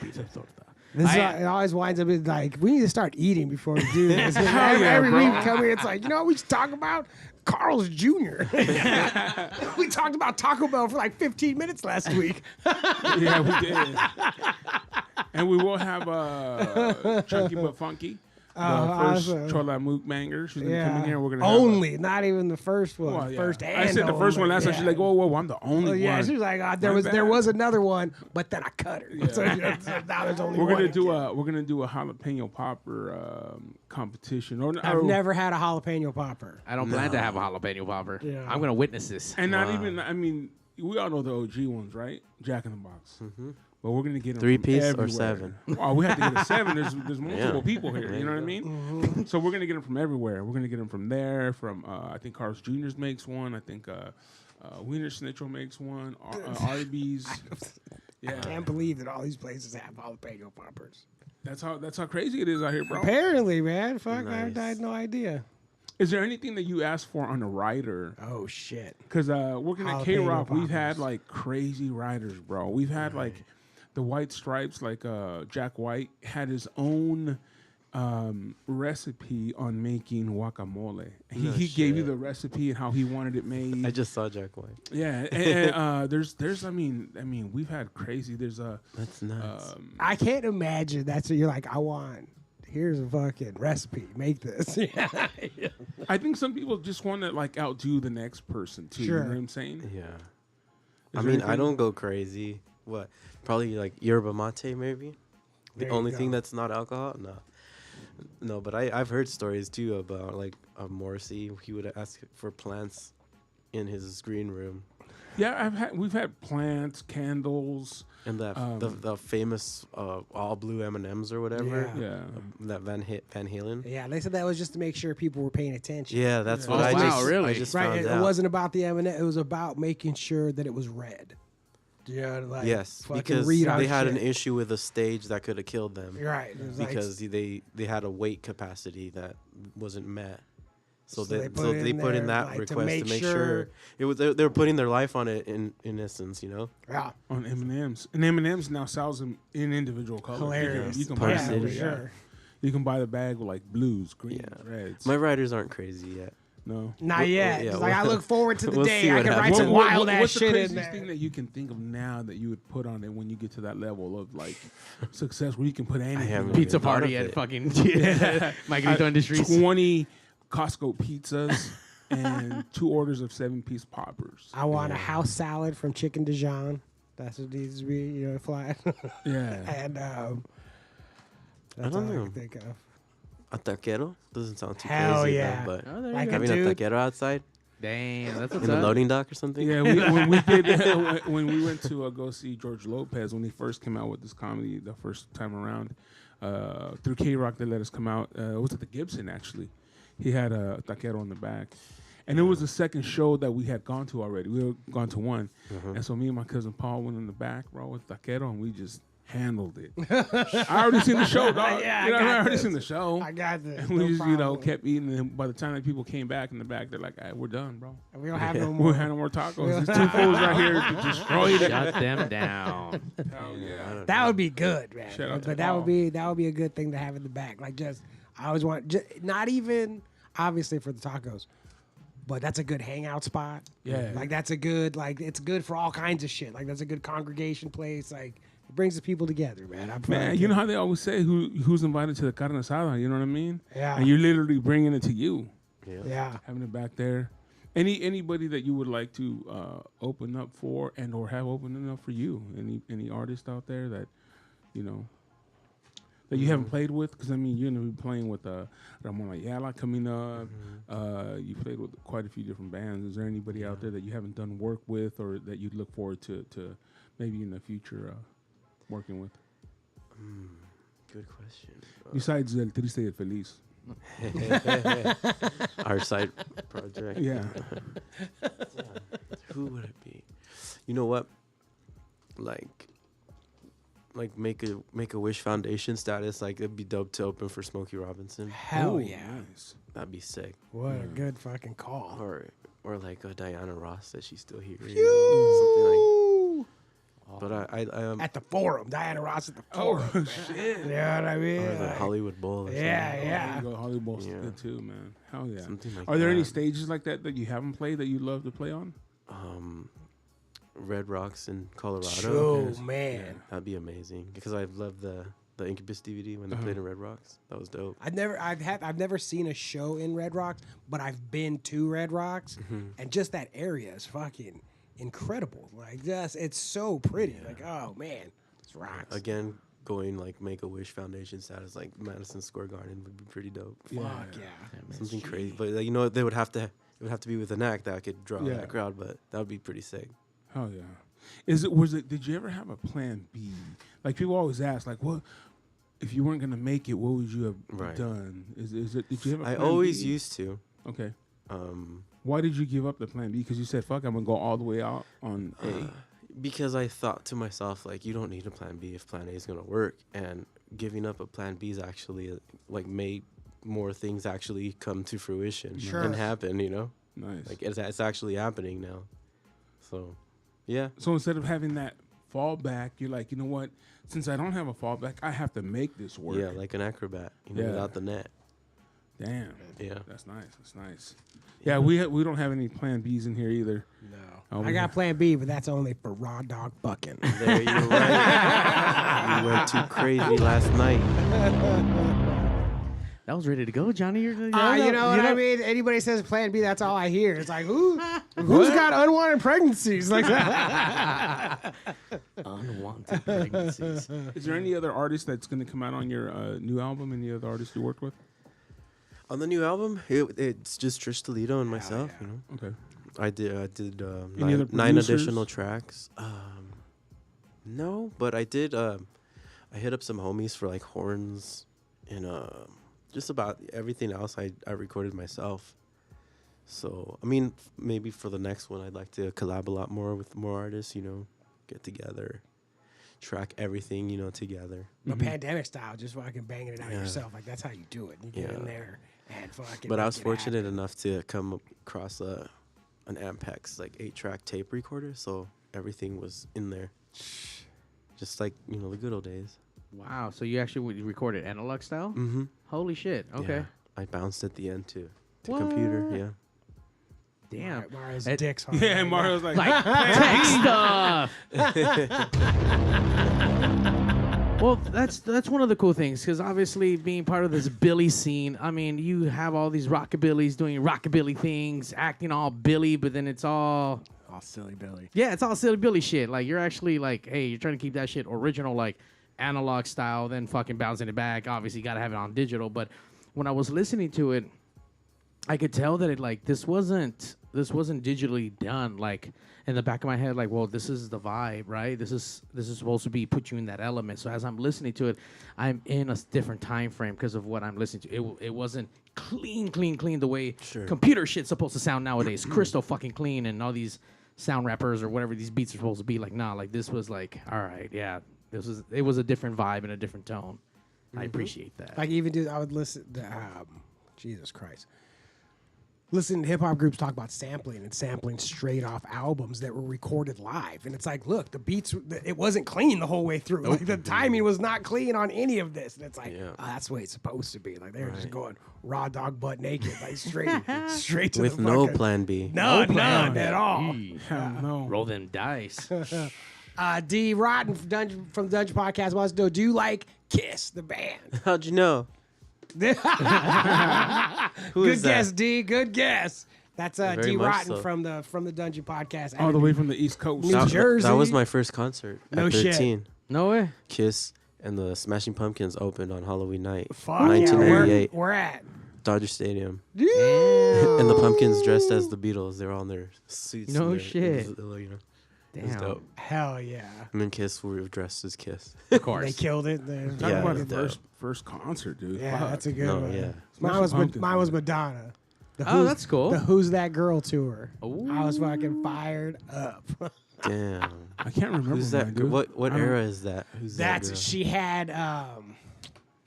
Pizza torta.
This is, it always winds up in like we need to start eating before we do this.
Hell yeah,
every
bro.
week we come here, it's like, you know what we should talk about? Carl's Jr. We talked about Taco Bell for like 15 minutes last week.
Yeah, we did. And we will have Chunky but Funky, the first
awesome.
Chola Mook banger. She's gonna come in here. And we're gonna
only, not even the first one.
Have, well, yeah.
First and
I said the first one
only,
last time. She's like, "Whoa, I'm the only
Oh, yeah,
one."
she was like, there
My
was
bad.
another one, but then I cut her. So, so now there's only
We're
one.
gonna do
again.
a jalapeno popper competition.
I've never had a jalapeno popper.
I don't plan to have a jalapeno popper.
Yeah.
I'm gonna witness this.
and not even. I mean, we all know the OG ones, right? Jack in the Box. But we're gonna get them
3-piece or
everywhere.
7?
Oh, we have to get a 7. There's multiple
Yeah.
people here. You know what I mean? So we're gonna get them from everywhere. We're gonna get them from there. From I think Carl's Jr.'s makes one. I think Wiener Schnitzel makes one. Arby's.
I can't believe that all these places have jalapeno poppers.
That's how crazy it is out here, bro.
Apparently, man. Fuck,
Nice.
I had no idea.
Is there anything that you asked for on a rider?
Oh, shit.
Because working at
Jalapeno
K-Rock, we've
poppers.
had like crazy riders, bro. We've had like the White Stripes, like Jack White had his own recipe on making guacamole.
No
He gave you
shit.
the recipe and how he wanted it made.
I just saw Jack White.
Yeah, and there's I mean we've had crazy. There's a
That's nuts.
I can't imagine that's what you're like. Here's a fucking recipe. Make this. Yeah.
I think some people just want to like outdo the next person too.
Sure.
You know what I'm saying?
Yeah.
Is
I
there
mean, I
anything-
don't go crazy. What? Probably like yerba mate, maybe.
There
The
you
only thing
go.
that's not alcohol? No, but I've heard stories too about like Morrissey. He would ask for plants in his green room,
Yeah, we've had plants, candles.
and that the famous all blue M&Ms or whatever.
Yeah.
Yeah.
That Van Halen.
Yeah, they said that was just to make sure people were paying attention.
Yeah, that's
Yeah.
what
Oh,
I
wow,
just
really?
I just
Right.
found
It
out.
wasn't about the M&M. It was about making sure that it was red. Yeah, like
Yes,
fucking
because
read our
they had an
shit.
issue with a stage that could have killed them.
Right. It was like-
Because they had a weight capacity that wasn't met. So,
So
they
they
put in
there,
that
like, to
request
make
to make
sure-
sure it was they were putting their life on it in essence, you know.
yeah,
On M&Ms, and M&Ms now sells them in individual colors.
hilarious.
You can
Party
buy
yeah,
them.
for
City.
sure.
You can buy the bag with like blues, greens,
Yeah.
reds.
My writers aren't crazy yet.
No.
Not yet.
yeah,
It's like I
we'll-
look forward to the
we'll
day
see
I
what
can write
happens.
some wild ass
what's the
shit in
craziest
there.
thing that you can think of now that you would put on it when you get to that level of like success where you can put anything?
haven't
on
Pizza
even thought
party
of
at
it.
fucking Mike Industries.
20 Costco pizzas and 2 orders of 7-piece poppers.
I want a house salad from Chicken Dijon. That's what needs to be, fly.
Yeah.
And
I
that's
don't
all I
know.
can think of.
A taquero doesn't sound too
Hell
crazy,
yeah.
though, but
Oh, there you
Like
go.
a
having a
dude.
taquero outside
Damn, that's what's
in the
up.
loading dock or something.
Yeah, when we did when we went to go see George Lopez when he first came out with this comedy the first time around through K-Rock, they let us come out. It was at the Gibson actually. He had a taquero in the back, and it was the second show that we had gone to already. We had gone to one, and so me and my cousin Paul went in the back, bro, with taquero, and we just handled it. I already seen the show, dog.
Yeah,
You know,
I got
I already
this.
seen the show.
I got this.
And
No
we just,
problem.
kept eating. And by the time that people came back in the back, they're like, "Hey, we're done, bro.
We don't have no
We
more.
don't have no more tacos. These 2 fools right here destroyed it."
Shut them down.
Hell yeah.
That would be good, man.
Shout out to
But that would
Paul.
be a good thing to have in the back. Like I always want not even obviously for the tacos, but that's a good hangout spot.
Yeah.
Like that's a good it's good for all kinds of shit. Like that's a good congregation place. Like it brings the people together, man.
Man, you know how they always say who's invited to the carne asada, you know what I mean?
Yeah.
And you're literally bringing it to you,
Yeah.
having it back there. Anybody that you would like to open up for and or have opening up for you? Any artist out there that, that you haven't played with? Because, I mean, you're going to be playing with Ramon Ayala coming up. You played with quite a few different bands. Is there anybody out there that you haven't done work with or that you'd look forward to maybe in the future working with?
Good question.
Besides El Triste y El Feliz.
Our side project.
Yeah.
Who would it be? You know what? Like make a Wish Foundation status. Like it'd be dope to open for Smokey Robinson.
Hell
Ooh,
yeah.
Nice.
That'd be sick.
What a good fucking call.
Or like a Diana Ross that she's still here. You know, something like. But I
At the Forum, Diana Ross at the
Oh,
Forum.
shit.
You know what I mean?
or the
Like,
Hollywood Bowl. Or
yeah,
something.
yeah.
There you go. Hollywood Bowl's
Yeah.
good too, man. Hell yeah.
Something like
Are there any
that.
stages like that you haven't played that you'd love to play on?
Red Rocks in Colorado.
Oh man.
That'd be amazing because I love the Incubus DVD when they played in Red Rocks. That was dope.
I've never seen a show in Red Rocks, but I've been to Red Rocks, and just that area is fucking incredible. Like, just it's so pretty. Like, oh man, it's rocks.
Again, going like Make-A-Wish Foundation status, like Madison Square Garden would be pretty dope.
Fuck yeah.
Something crazy, but like, they would have to. It would have to be with an act that could draw
Yeah.
that crowd, but that would be pretty sick.
Hell yeah. Did you ever have a plan B? Like people always ask, like, what if you weren't gonna make it, what would you have
Right.
done? Is it? Did you have a
I
plan
always
B?
used to.
Okay.
Um,
Why did you give up the plan B? Because you said, "Fuck, I'm gonna go all the way out on A."
because I thought to myself, like, you don't need a plan B if plan A is gonna work, and giving up a plan B is actually like made more things actually come to fruition
Sure.
and happen. You know,
Nice.
like it's actually happening now. So, yeah.
So instead of having that fallback. You're like, you know what? Since I don't have a fallback, I have to make this work.
Yeah, like an acrobat, without the net.
Damn.
Yeah.
That's nice. That's nice. Yeah, we don't have any plan Bs in here either.
No. I got plan B, but that's only for raw dog bucking.
There you're right. You went too crazy last night.
That was ready to go, Johnny.
You know what I mean? Anybody says plan B, that's all I hear. It's like, who's got unwanted pregnancies? Like that.
Unwanted pregnancies.
Is there any other artist that's going to come out on your new album? Any other artists you worked with?
On the new album, it's just Trish Toledo and myself.
Okay.
I did
Any other
nine
producers?
additional tracks. No, but I did. I hit up some homies for like horns and just about everything else. I recorded myself. So I mean, maybe for the next one, I'd like to collab a lot more with more artists. Get together, track everything. Together.
But pandemic style, just fucking banging it out yourself. Like that's how you do it. You get in there and fucking.
But I was fortunate enough to come across an Ampex 8-track tape recorder, so everything was in there. Just like the good old days.
Wow. So you actually recorded analog style?
Mm-hmm.
Holy shit. Okay.
Yeah. I bounced at the end to computer. Yeah.
Damn.
Mario's dick's hard.
Yeah, Mario's like
tech stuff. Well, that's one of the cool things, because obviously being part of this Billy scene, I mean, you have all these rockabillys doing rockabilly things, acting all Billy, but then it's all
silly Billy.
Yeah, it's all silly Billy shit. Like, you're actually like, hey, you're trying to keep that shit original, like analog style, then fucking bouncing it back. Obviously, you got to have it on digital. But when I was listening to it, I could tell that this wasn't digitally done. Like, in the back of my head, like, well, this is the vibe, right? This is supposed to be put you in that element. So as I'm listening to it, I'm in a different time frame because of what I'm listening to. It wasn't clean the way computer shit's supposed to sound nowadays. Crystal fucking clean, and all these sound rappers or whatever these beats are supposed to be. Like, nah, like this was like, all right, yeah, it was a different vibe and a different tone. I appreciate that.
Like, I would listen to, Jesus Christ. Listen to hip-hop groups talk about sampling and sampling straight off albums that were recorded live. And it's like, look, the beats, it wasn't clean the whole way through. Like, the timing was not clean on any of this. And it's like, that's the way it's supposed to be. Like, they're just going raw dog butt naked, like straight to
with
the
no
fucking,
plan B.
None at all.
No.
Roll them dice.
D. Rotten from Dungeon Podcast wants to know, do you like Kiss, the band?
How'd you know?
Good
is that?
guess, D. Good guess. That's
Very
D.
much
Rotten
so.
from the Dungeon Podcast.
All the way from the East Coast.
New Jersey.
That was my first concert
No
at
shit.
13.
No way.
Kiss and the Smashing Pumpkins opened on Halloween night,
Fuck
1998,
yeah, we're at.
Dodger Stadium.
Yeah.
And the Pumpkins dressed as the Beatles. They were all in their suits.
No
and
shit.
It was
Damn.
dope.
Hell yeah.
And then Kiss were dressed as Kiss.
Of course.
They killed it.
Talk
Yeah,
about the
dope.
first concert, dude.
Yeah,
Fuck.
that's a good
No,
one.
yeah.
Mine was Madonna. The
Oh, that's cool.
The Who's That Girl tour.
Ooh.
I was fucking fired up.
Damn.
I can't remember.
Who's that?
mine, dude.
What
I don't-
era is that? Who's that
That's
girl?
she had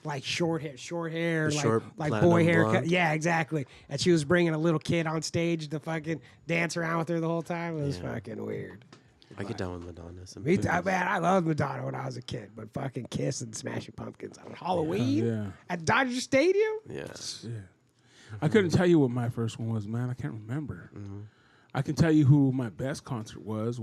like short hair,
The
like
short
like
platinum
boy haircut.
blonde?
Yeah, exactly. And she was bringing a little kid on stage to fucking dance around with her the whole time. It was
Yeah.
fucking weird.
I get down with Madonna.
Me too, man. I loved Madonna when I was a kid, but fucking Kiss and Smashing Pumpkins on Halloween
Yeah.
at Dodger Stadium.
Yeah.
Yeah. I couldn't tell you what my first one was, man. I can't remember. I can tell you who my best concert was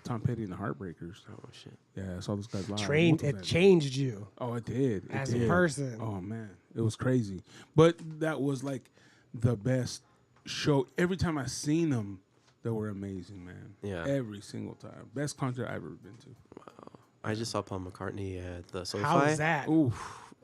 Tom Petty and the Heartbreakers.
Oh shit.
Yeah, I saw those guys live.
Trained,
What was
it
that?
changed you
Oh, it did. It
as a
did.
person.
Oh man, it was crazy. But that was like the best show. Every time I seen them, they were amazing, man.
Yeah.
Every single time. Best concert I've ever been to.
I just saw Paul McCartney at the SoFi.
How was that?
Ooh.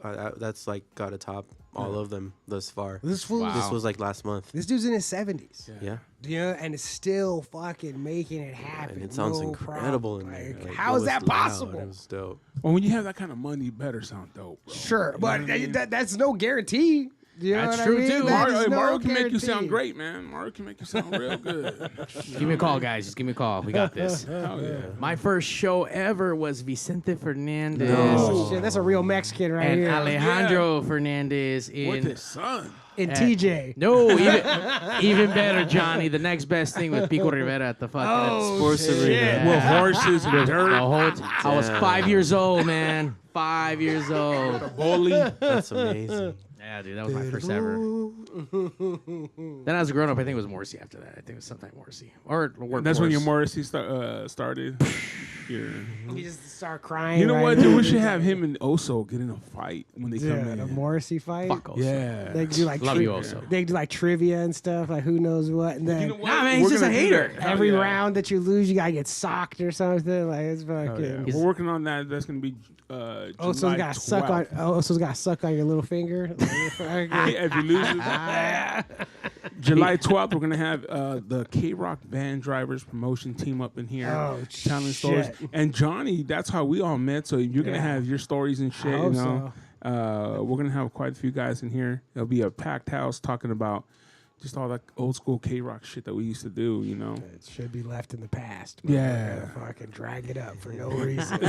That's like got to top all of them thus far.
This fool,
This was like last month.
this dude's in his 70s.
Yeah.
Yeah, and is still fucking making it happen.
And it sounds
no
incredible
problem.
in there.
Like,
Like,
how
it
is
was
that
loud.
possible?
It was dope.
Well, when you have that kind of money, you better sound dope, bro.
Sure,
You know
but
what I mean?
that's no guarantee. You know
That's
what
true,
I mean?
too.
That is no
Mario can make you
guarantee.
sound great, man. Mario can make you sound real good.
Give me a call, guys. Just give me a call. We got this.
Hell yeah.
My first show ever was Vicente Fernandez
Oh, shit, that's a real Mexican right
and
here.
Alejandro Fernandez
With
in.
his son.
In TJ.
No, even better, Johnny. The next best thing with Pico Rivera at the fucking
Sports
shit.
arena.
With horses and dirt.
the whole I was 5 years old, man. 5 years old.
Bowling.
That's amazing.
Yeah, dude, that was my first ever. Then as a grown up, I think it was Morrissey after that. I think it was sometime Morrissey. Or
That's when your Morrissey started. Your-
You just start crying.
You know
right
what?
now.
Dude, we should have him and Oso get in a fight when they come
Yeah,
in.
a Morrissey fight.
Fuck Oso.
Yeah.
They do like
Love you also.
They do like trivia and stuff, like who knows what. And then
You know what?
Nah, man, he's
We're
just a
gonna do
hater.
that. Hell
every
yeah.
round that you lose, you gotta get socked or something. Like it's
Hell
fucking.
yeah. We're working on that. That's gonna be
Oso's
July
got suck on.
12th.
Oso's got suck on your little finger.
If he loses, July 12th, we're gonna have the K-Rock van drivers promotion team up in here,
Oh,
telling stories.
shit.
And Johnny, that's how we all met. So you're gonna
Yeah.
have your stories and shit.
I
You
hope
know, we're gonna have quite a few guys in here. It'll be a packed house talking about just all that old school K-Rock shit that we used to do. You know.
It should be left in the past. but
Yeah.
we're gonna fucking drag it up for no reason.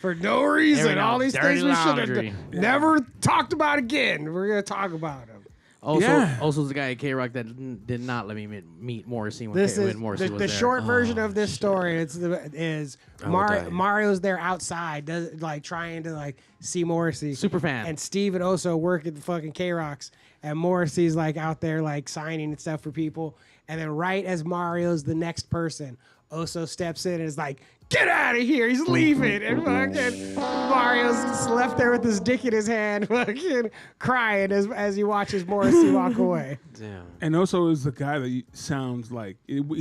For no reason.
There we go.
All these
Dirty
things we should
laundry.
have never talked about again. We're gonna talk about them.
Also the guy at K-Rock that did not let me meet Morrissey when,
This is
Morrissey
the
was there.
short version of this story. Is
die.
Mario's there outside, like trying to like see Morrissey.
Super fan.
And Steve and Oso work at the fucking K-Rocks, and Morrissey's like out there like signing and stuff for people. And then right as Mario's the next person, Oso steps in and is like, "Get out of here!" He's leaving, and fucking Mario's just left there with his dick in his hand, fucking crying as he watches Morrissey walk away.
Damn.
And also is the guy that sounds like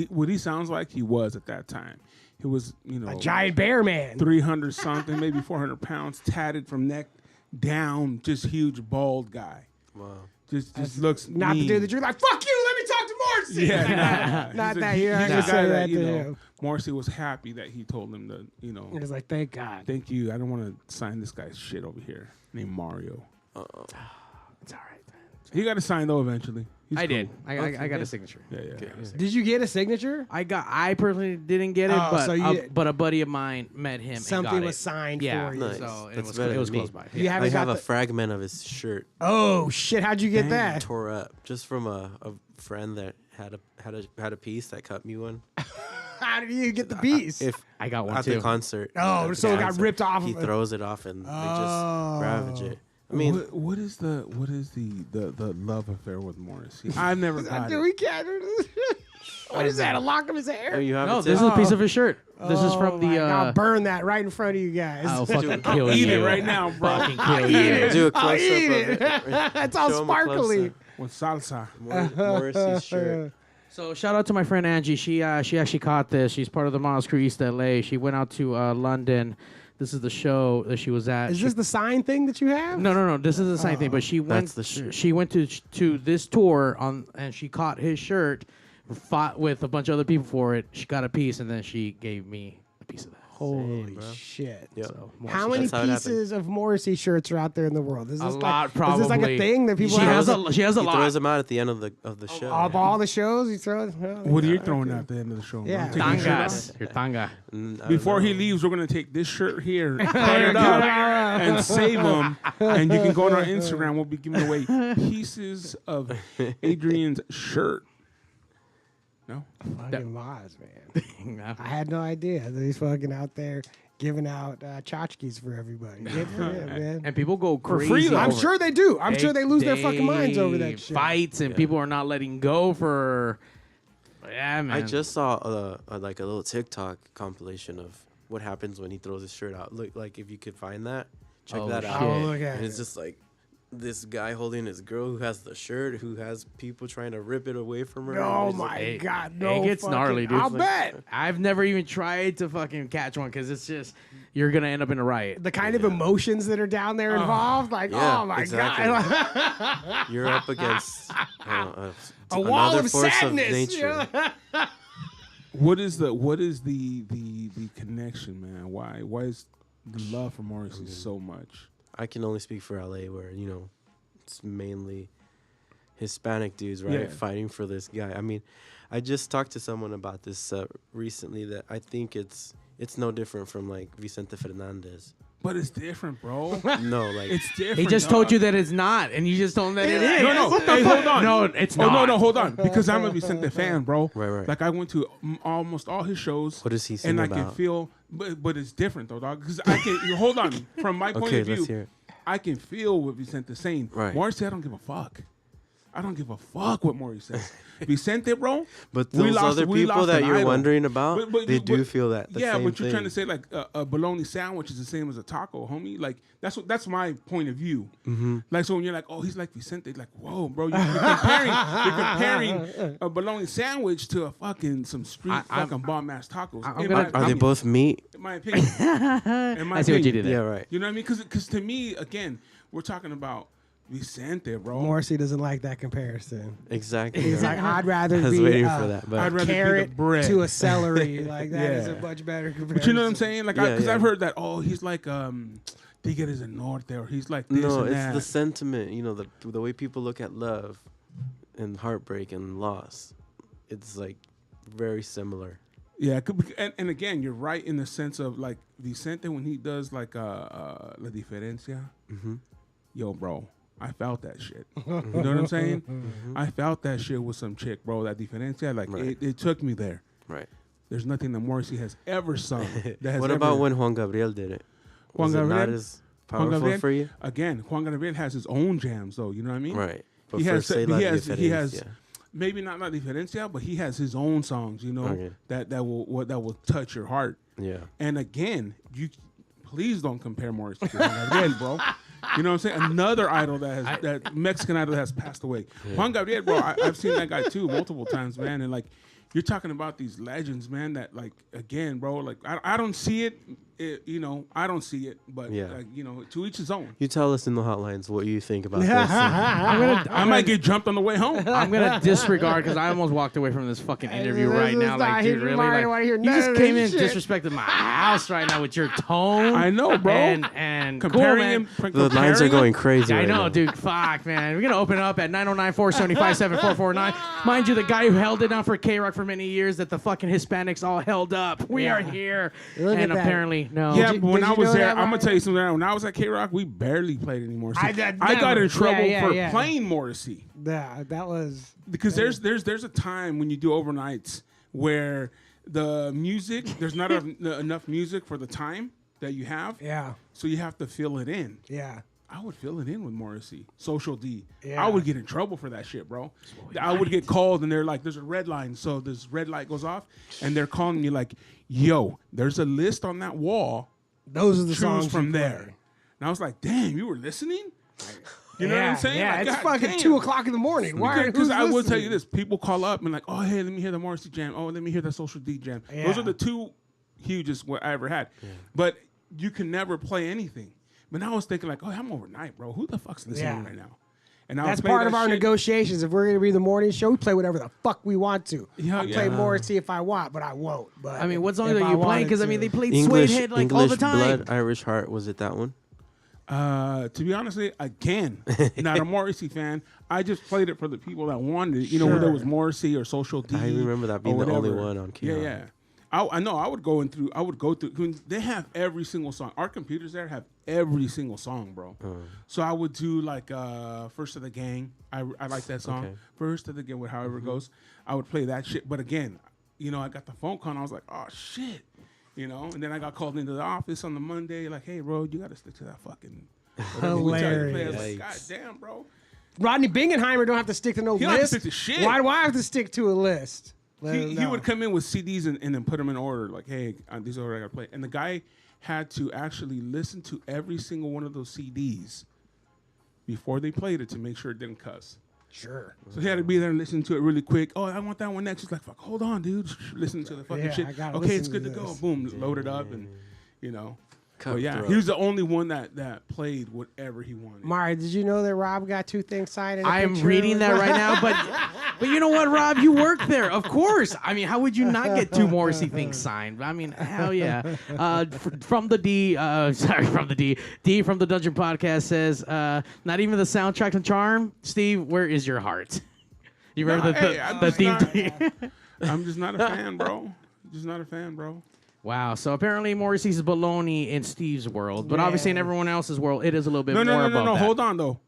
what he sounds like he was at that time. He was,
A giant bear man.
300 something, maybe 400 pounds, tatted from neck down, just huge bald guy.
Wow.
Just looks
Not
mean.
the dude that you're like, "Fuck you, let me talk to Morrissey."
Yeah,
Not
he's
that you're not
he's
gonna
a guy
say
that,
that
you
to
know,
him.
Morrissey was happy that he told him to,
He's like, "Thank God."
thank you. I don't want to sign this guy's shit over here named Mario.
It's all right, man.
He got a sign though eventually. He's
I
cool.
did. I got a signature.
Yeah.
Did you get a signature?
I personally didn't get it,
Oh,
but
so
but a buddy of mine met him.
Something
and got
was
it.
signed
Yeah.
for you.
Nice.
So it
That's
was
better
it was
than me.
close by.
You
Yeah.
haven't
I
got
have a
the-
fragment of his shirt
Oh shit! How'd you get that?
tore up just from a friend that had a piece that cut me one.
How did you get the piece?
If
I got one
at
too.
the concert.
Oh,
at the
so it got
concert,
ripped off
He
of it.
throws it off and they
Oh.
just ravage it. I mean,
what is the love affair with Morrissey? I've never got
Dude,
it.
we can't. What is that? A lock of his
oh,
hair?
you have
No,
it
this
too?
is a piece of his shirt. This is
Oh
from
my
the.
God, burn that right in front of you guys.
I'll fucking kill
Eat
you
it right now, bro.
Fucking kill you.
Do a
I'll
close
eat
up
it.
of it.
It's all
Show 'em a
sparkly.
With salsa.
Morrissey's shirt.
So shout out to my friend Angie. She actually caught this. She's part of the Miles Crew East LA. She went out to London. This is the show that she was at.
Is this the sign thing that you have?
No. This is the same thing. But she went.
That's the shirt.
She went to this tour and she caught his shirt. Fought with a bunch of other people for it. She got a piece and then she gave me a piece of that.
Holy
bro.
shit.
Yep.
So,
How many
That's how it happened.
pieces of Morrissey shirts are out there in the world? Is
A
this
lot,
like,
probably.
Is this like a thing that people
She
have?
has a. She has a
He
lot.
throws them out at the end of the show.
Of all the shows, you throw it?
What are you throwing at the end of the show?
Yeah.
I'm taking your shirt off.
Tangas. Your tanga.
I don't
Before he
know.
leaves, we're gonna take this shirt here, cut it up, and save them. And you can go on our Instagram. We'll be giving away pieces of Adrian's shirt. No,
Fucking Maz, man. I had no idea that he's fucking out there giving out tchotchkes for everybody. Good for him, man.
And people go
For
crazy.
free, though.
I'm
over
sure they do. I'm sure they lose their fucking minds over
they
that shit.
Fights and people are not letting go for. Yeah, man.
I just saw like a little TikTok compilation of what happens when he throws his shirt out. Look, like if you could find that, check
Oh,
that
shit.
out.
Oh, look at
And
it.
it's just like this guy holding his girl who has the shirt, who has people trying to rip it away from her.
Oh
and it's
my
It-
God,
it
no.
gets
fucking-
gnarly, dude.
I'll
Like-
bet.
I've never even tried to fucking catch one because it's just you're gonna end up in a riot.
The kind of emotions that are down there involved, like,
Yeah,
oh my
exactly.
God.
You're up against
A wall
another
of
force
sadness.
of nature.
what is the connection, man? Why is the love for Morrissey so much?
I can only speak for LA, where it's mainly Hispanic dudes, right, fighting for this guy. I mean, I just talked to someone about this recently that I think it's no different from like Vicente Fernandez.
But it's different, bro.
No, like
it's different.
He just told you that it's not, and you just told him that it is.
No, hey, hold on.
No, it's not.
No, hold on. Because I'm a Vicente fan, bro.
Right.
Like I went to almost all his shows.
What does he sing
and
about?
I can feel, but it's different though, dog. Because I can. Hold on. From my point of
let's
view,
hear it.
I can feel what Vicente's saying.
Right.
Morrissey, I don't give a fuck. I don't give a fuck what Morrissey says. Vicente, bro.
But those other people that you're wondering about, they do feel that.
Yeah,
same
but you're
thing.
trying to say like a bologna sandwich is the same as a taco, homie. Like that's my point of view. Like so when you're like, oh, he's like Vicente, like whoa, bro, you're comparing a bologna sandwich to a fucking some street fucking bomb ass tacos.
Are they both meat?
In my opinion.
I see what you did there.
Yeah, right.
You know what I mean? Because to me, again, we're talking about Vicente, bro.
Morrissey doesn't like that comparison.
Exactly.
He's like, I'd rather
I was
be
waiting for that, but
I'd rather be the
carrot
bread.
to a celery. Like that is a
Yeah.
much better comparison.
But you know what I'm saying? Like, because
Yeah.
I've heard that. Oh, he's like Tigres del Norte, or he's like this
no,
and
it's
that.
the sentiment. You know, the way people look at love and heartbreak and loss. It's like very similar.
Yeah, and again, you're right in the sense of like Vicente when he does like La Diferencia. Yo, bro, I felt that shit. You know what I'm saying? I felt that shit with some chick, bro. La Diferencia, like it took me there.
Right.
There's nothing that Morrissey has ever sung. That has
What about when Juan Gabriel did it?
Juan
Was it not
Gabriel?
as powerful for you?
Again, Juan Gabriel has his own jams, though. You know what I mean?
Right. But
He has,
first say La
he
Diferencia.
has maybe not La Diferencia, but he has his own songs. You know
Okay.
that will touch your heart.
Yeah.
And again, please don't compare Morrissey to Juan Gabriel, bro. You know what I'm saying? Another idol that Mexican idol has passed away. Yeah. Juan Gabriel, bro, I've seen that guy too multiple times, man. And like, you're talking about these legends, man. That like, again, bro, like I don't see it. You know, I don't see it, but you know, to each his own.
You tell us in the hotlines what you think about this.
I might get jumped on the way home.
I'm gonna disregard because I almost walked away from this fucking interview right now. Like, dude, really? Like, you just came in and disrespected my house right now with your tone.
I know, bro.
And
comparing
cool,
him,
the lines are going crazy.
I
right
know,
now.
dude. Fuck, man. We're gonna open up at 909-475-7449. Mind you, the guy who held it down for K-Rock for many years, that the fucking Hispanics all held up. We are here,
Look
and
at that.
apparently no.
Yeah, but when
did
I
you
was
know
there,
that,
I'm gonna
Ryan?
tell you something. When I was at K-Rock, we barely played any Morrissey.
I
got in trouble for
yeah.
playing Morrissey
Yeah, that was
because there's a time when you do overnights where the music there's not enough music for the time that you have.
yeah.
So you have to fill it in.
Yeah.
I would fill it in with Morrissey, Social D.
Yeah.
I would get in trouble for that shit, bro. I would get called, and they're like, "There's a red line," so this red light goes off, and they're calling me like, "Yo, there's a list on that wall.
Those are the
Choose
songs
from
you
there."
play.
And I was like, "Damn, you were listening." You know what I'm saying?
Yeah,
Like,
it's
God
fucking
damn.
2:00 in the morning. Why?
Because I will tell you this: people call up and like, "Oh, hey, let me hear the Morrissey jam. Oh, let me hear the Social D jam."
Yeah.
Those are the two hugest what I ever had. But you can never play anything. But now I was thinking like, "Oh, I'm overnight, bro. Who the fuck's listening right now?" And
That's part of our negotiations. If we're going to be the morning show, we play whatever the fuck we want to.
Yeah,
I'll play Morrissey if I want, but I won't. But
I mean, what songs
if
are
I
you playing?
wanted
Because I mean,
to.
they played
English,
Suede Head like
English
all the time.
Blood, Irish Heart. Was it that one?
To be honest, again, not a Morrissey fan. I just played it for the people that wanted it. You know, whether it was Morrissey or Social D.
I remember that being
or
the only
whatever.
one on K-Rock.
Yeah. I know. I would go through. They have every single song. Our computers there have every single song, bro. So I would do like First of the Gang. I like that song.
Okay.
First of the Gang, however it goes. I would play that shit. But again, you know, I got the phone call and I was like, oh shit. You know, and then I got called into the office on the Monday, like, hey, bro, you got to stick to that fucking.
Hilarious.
I was like, God damn, bro.
Rodney Bingenheimer don't have to stick to no
He don't have to
list.
stick to shit.
Why do I have to stick to a list?
He would come in with CDs and then put them in order, like, hey, these are what I got to play. And the guy had to actually listen to every single one of those CDs before they played it to make sure it didn't cuss.
Sure.
So he had to be there and listen to it really quick. Oh, I want that one next. He's like, fuck, hold on, dude. Listen to the fucking
Yeah,
shit.
I gotta
Okay, it's
listen
good
to
to go.
this.
Boom, load it up and, you know. But yeah, he was the only one that played whatever he wanted.
Mari, did you know that Rob got 2 things signed?
I am reading that right now, but you know what, Rob? You work there, of course. I mean, how would you not get 2 Morrissey things signed? I mean, hell yeah. From the D, from the D. D from the Dungeon Podcast says, not even the soundtrack to Charm. Steve, where is your heart? You remember the theme?
I'm just not a fan, bro. Just not a fan, bro.
Wow. So apparently Morrissey's baloney in Steve's world, but obviously in everyone else's world, it is a little bit more above that.
Hold on, though.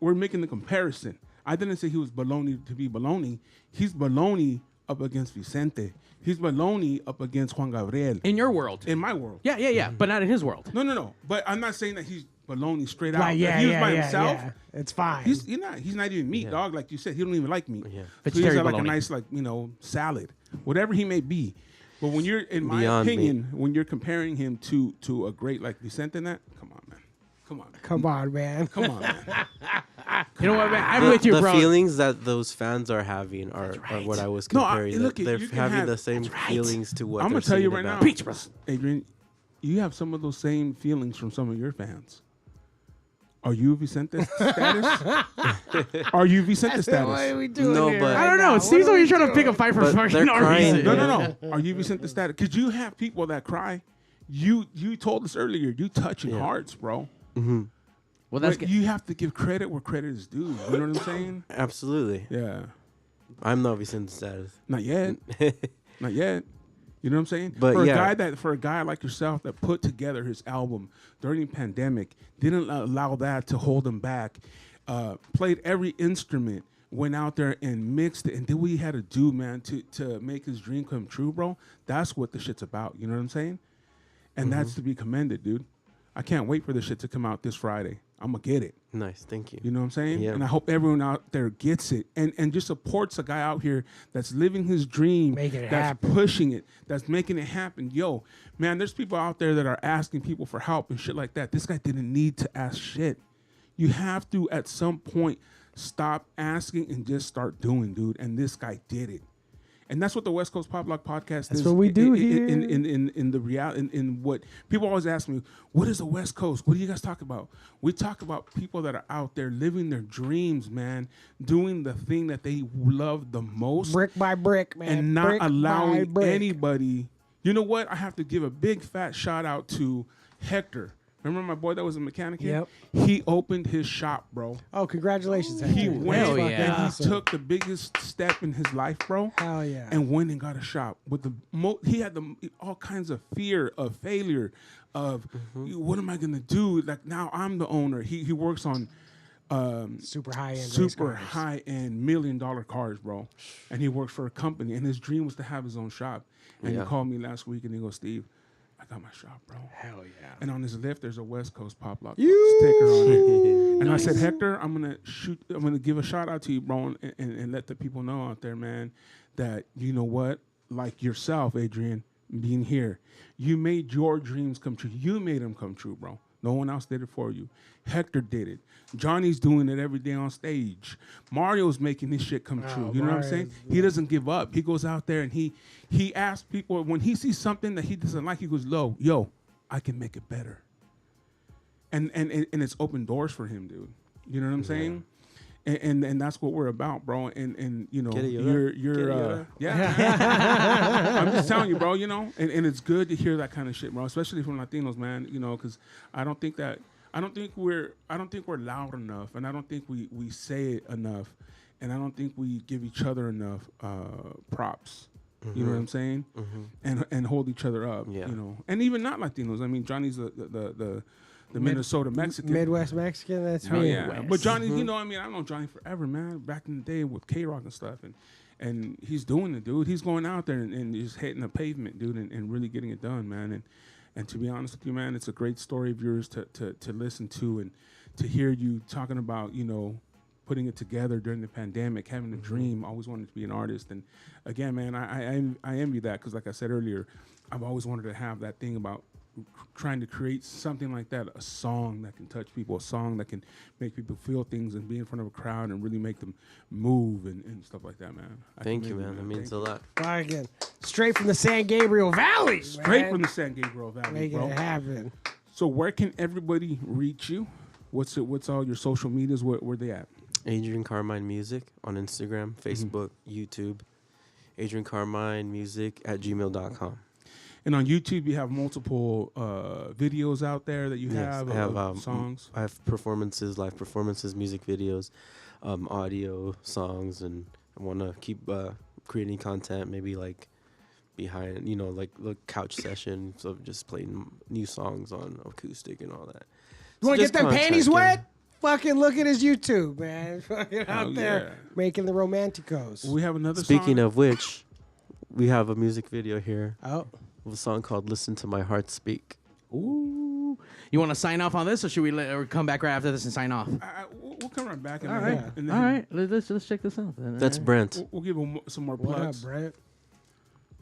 We're making the comparison. I didn't say he was baloney to be baloney. He's baloney up against Vicente. He's baloney up against Juan Gabriel.
In your world.
In my world.
Yeah. But not in his world.
No. But I'm not saying that he's baloney straight out.
Yeah,
if he was by himself,
it's fine.
He's not even meat, dog. Like you said, he don't even like meat.
Yeah.
So he's got like a nice, salad, whatever he may be. But when you're, in my opinion, when you're comparing him to a great like Vicente, come on, man.
Come on, man.
You know what, man? I'm with you, bro.
The feelings that those fans are having are what I was comparing. They're having the same feelings to what
I'm
going to
tell you right now.
Peach, bro.
Adrian, you have some of those same feelings from some of your fans. Are you Vicente status? Are you Vicente status?
What are we doing
No,
here
but-
right
I don't know.
now?
It seems
What are
like
we
you're trying to
doing?
pick a fight for
But
fucking
they're
no
crying.
reason.
No. Are you Vicente status? Because you have people that cry. You told us earlier, you touching hearts, bro.
Mm-hmm.
Well, that's
You have to give credit where credit is due. You know what I'm saying?
Absolutely.
Yeah.
I'm not Vicente status.
Not yet. Not yet. You know what I'm saying?
But
for a guy like yourself that put together his album during the pandemic, didn't allow that to hold him back, played every instrument, went out there and mixed it, and did what he had to do, man, to make his dream come true, bro. That's what the shit's about. You know what I'm saying? And that's to be commended, dude. I can't wait for this shit to come out this Friday. I'm going to get it.
Nice. Thank you.
You know what I'm saying?
Yeah.
And I hope everyone out there gets it and just supports a guy out here that's living his dream,
Making it
that's
happen.
pushing it, that's making it happen. Yo, man, there's people out there that are asking people for help and shit like that. This guy didn't need to ask shit. You have to, at some point, stop asking and just start doing, dude. And this guy did it. And that's what the West Coast Pop Lock Podcast is.
That's what we do here.
In the reality, in what people always ask me, what is the West Coast? What do you guys talk about? We talk about people that are out there living their dreams, man, doing the thing that they love the most,
Brick by brick, man.
and not
Brick by
allowing
brick.
anybody. You know what? I have to give a big fat shout out to Hector. Remember my boy that was a mechanic here?
Yep.
He opened his shop, bro.
Oh, congratulations,
He
Hector.
went
Hell
and
yeah.
he
Awesome.
took the biggest step in his life, bro.
Hell yeah.
And went and got a shop with he had all kinds of fear of failure, of what am I gonna do? Like now I'm the owner. He works on
super high-end race
super
cars.
high-end $1 million cars, bro. And he works for a company, and his dream was to have his own shop. And he called me last week, and he goes, Steve, I got my shop, bro.
Hell yeah.
And on his lift, there's a West Coast Pop Lock sticker on it. And I said, Hector, I'm gonna give a shout out to you, bro, and let the people know out there, man, that you know what, like yourself, Adrian, being here, you made your dreams come true. You made them come true, bro. No one else did it for you. Hector did it. Johnny's doing it every day on stage. Mario's making this shit come true. You know what I'm saying? He doesn't give up. He goes out there and he asks people, when he sees something that he doesn't like, he goes, yo, I can make it better. And it's open doors for him, dude. You know what I'm saying? And that's what we're about, bro. And you know, you're I'm just telling you, bro, you know, and it's good to hear that kind of shit, bro, especially from Latinos, man, you know, because I don't think we're loud enough, and I don't think we say it enough, and I don't think we give each other enough props. You know what I'm saying? And hold each other up.
Yeah.
You know, and even not Latinos. I mean, Johnny's the Minnesota Mexican.
Midwest Mexican, that's
Hell
me.
yeah. But Johnny, you know, I mean, I've known Johnny forever, man. Back in the day with K-Rock and stuff. And he's doing it, dude. He's going out there and just hitting the pavement, dude, and really getting it done, man. And to be honest with you, man, it's a great story of yours to listen to and to hear you talking about, you know, putting it together during the pandemic, having a dream, always wanted to be an artist. And again, man, I envy that because like I said earlier, I've always wanted to have that thing about trying to create something like that, a song that can touch people, a song that can make people feel things and be in front of a crowd and really make them move and stuff like that, man.
Thank you, man. That means a lot.
Again, straight from the San Gabriel Valley.
Straight from the San Gabriel Valley,
Making it happen.
So where can everybody reach you? What's all your social medias? Where they at?
Adrian Carmine Music on Instagram, Facebook, YouTube. Adrian Carmine Music at gmail.com.
And on YouTube, you have multiple videos out there that you have.
I have
songs.
I have performances, live performances, music videos, audio songs, and I want to keep creating content. Maybe like behind, like the couch session, so just playing new songs on acoustic and all that.
You want to get them panties wet? Fucking look at his YouTube, man. Fucking out there making the romanticos.
We have another
Speaking
song?
of which, we have a music video here.
Oh.
Of a song called Listen to My Heart Speak.
Ooh. You want to sign off on this, or should we or come back right after this and sign off?
We'll come right back.
All right.
And
All right. Let's check this out.
That's Brent.
We'll give him some more plugs.
What up, Brent?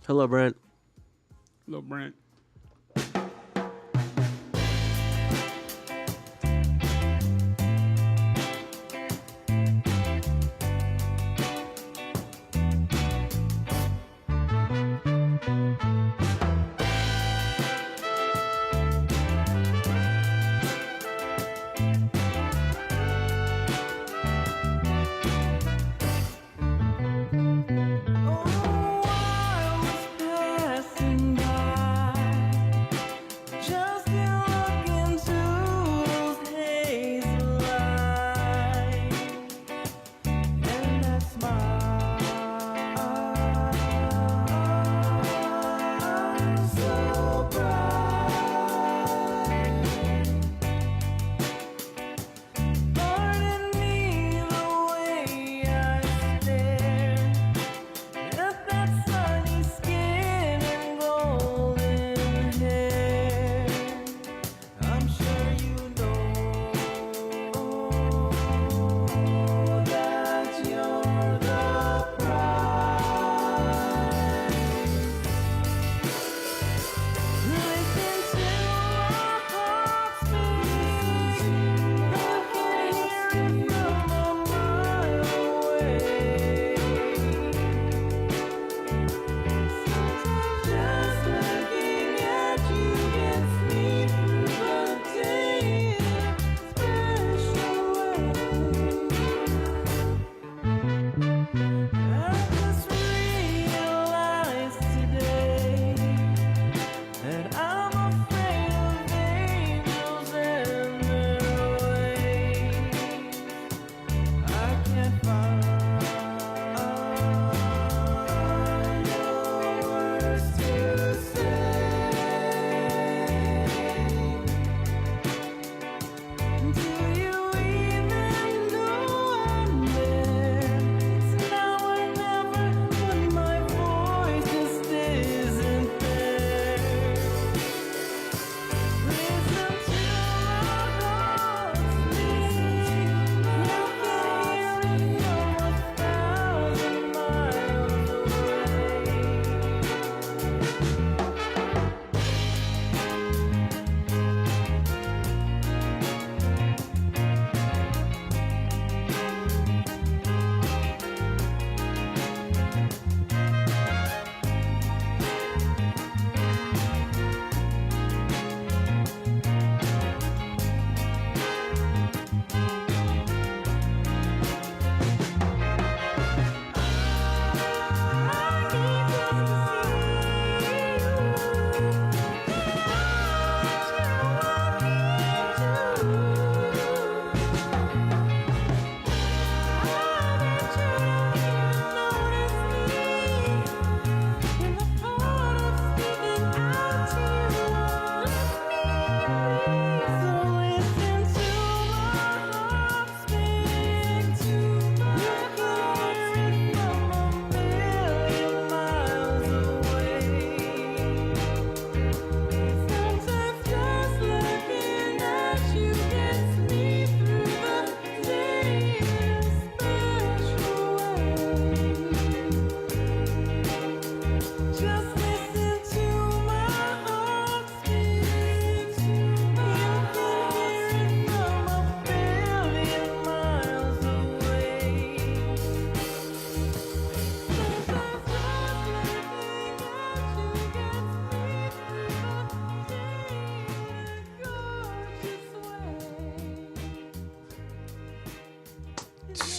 Hello, Brent.
Hello, Brent.
Oh, I was passing by.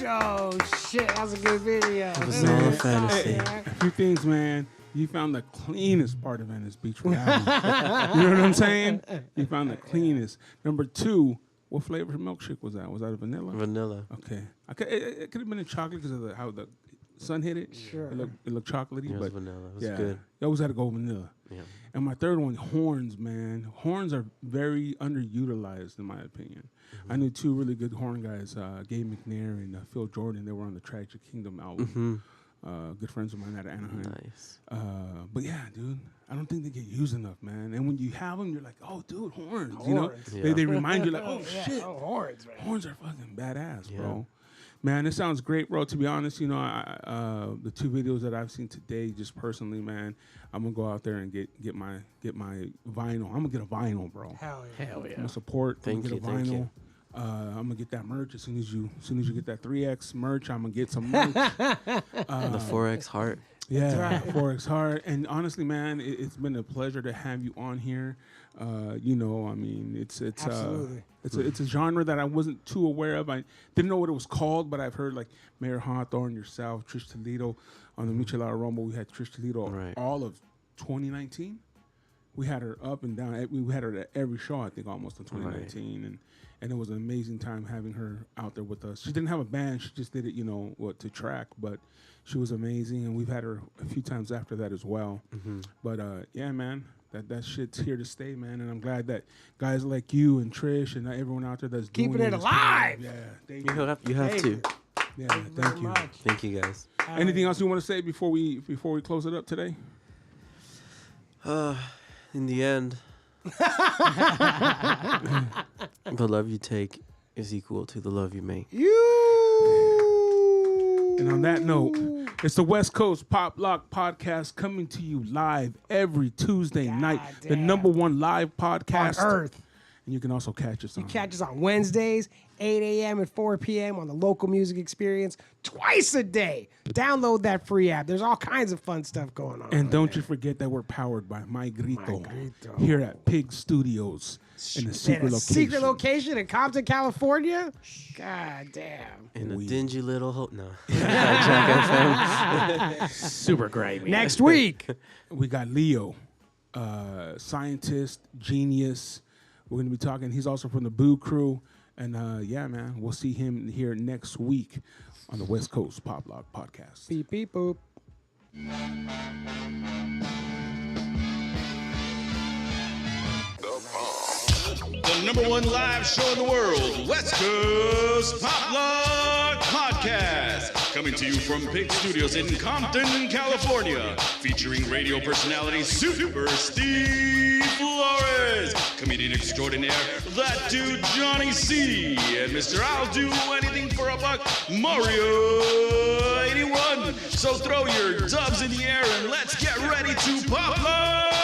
Oh, shit. That was a good video.
It was all a fantasy.
A few things, man. You found the cleanest part of Venice Beach Reality. You know what I'm saying? You found the cleanest. Number 2, what flavor milkshake was that? Was that a vanilla?
Vanilla.
Okay. It could have been a chocolate because of how the sun hit it.
Sure.
It looked chocolatey.
It was
but
vanilla. It was
yeah,
good.
You always had to go vanilla.
Yeah.
And my third one, horns, man. Horns are very underutilized, in my opinion. I knew 2 really good horn guys, Gabe McNair and Phil Jordan. They were on the Tragic Kingdom album. Good friends of mine out of Anaheim.
Nice.
But yeah, dude, I don't think they get used enough, man. And when you have them, you're like, oh, dude, horns. You know,
Yeah.
they remind you like, oh
Yeah.
shit,
Oh, horns, man.
horns are fucking badass,
Yeah.
bro. Man, this sounds great, bro. To be honest, you know, the 2 videos that I've seen today, just personally, man, I'm gonna go out there and get my vinyl. I'm gonna get a vinyl, bro.
Hell yeah.
Hell yeah.
I'm gonna support.
Thank
I'm gonna
you,
get a
thank
vinyl.
you.
I'm gonna get that merch as soon as you get that 3X merch. I'm gonna get some merch.
The 4X heart.
Yeah,
right.
Forex Heart. And honestly, man, it's been a pleasure to have you on here. You know, I mean, it's
Absolutely.
it's a genre that I wasn't too aware of. I didn't know what it was called, but I've heard like Mayor Hawthorne, yourself, Trish Toledo on the Michelada Rumble. We had Trish Toledo all of 2019. We had her up and down. We had her at every show, I think, almost in 2019, and it was an amazing time having her out there with us. She didn't have a band; she just did it, you know, to track. But she was amazing, and we've had her a few times after that as well. But yeah, man, that shit's here to stay, man. And I'm glad that guys like you and Trish and everyone out there that's
Keeping
doing
it
is
alive.
Yeah, thank
You
you.
have to.
Yeah, thank you.
Much.
Thank you, guys.
Anything else you want to say before we close it up today?
In the end, the love you take is equal to the love you make.
And on that note, it's the West Coast Pop Lock Podcast coming to you live every Tuesday night. The #1 live podcast
On Earth.
And you can also catch us on.
Catch us on Wednesdays, 8 a.m. and 4 p.m. on the Local Music Experience twice a day. Download that free app. There's all kinds of fun stuff going on.
And don't you forget that we're powered by My Grito, here at Pig Studios in a secret location.
Secret location in Compton, California? God damn.
In a dingy little hole. No.
Super great, man.
Next week.
We got Leo, scientist, genius. We're going to be talking. He's also from the Boo Crew. And yeah, man, we'll see him here next week on the West Coast Pop Lock Podcast.
Beep, beep, boop.
The #1 live show in the world, West Coast Pop Lock Podcast. Coming to you from Pig Studios in Compton, California. Featuring radio personality Super Steve Flores. Comedian extraordinaire, that dude Johnny C. And Mr. I'll Do Anything for a Buck, Mario 81. So throw your dubs in the air and let's get ready to pop lock.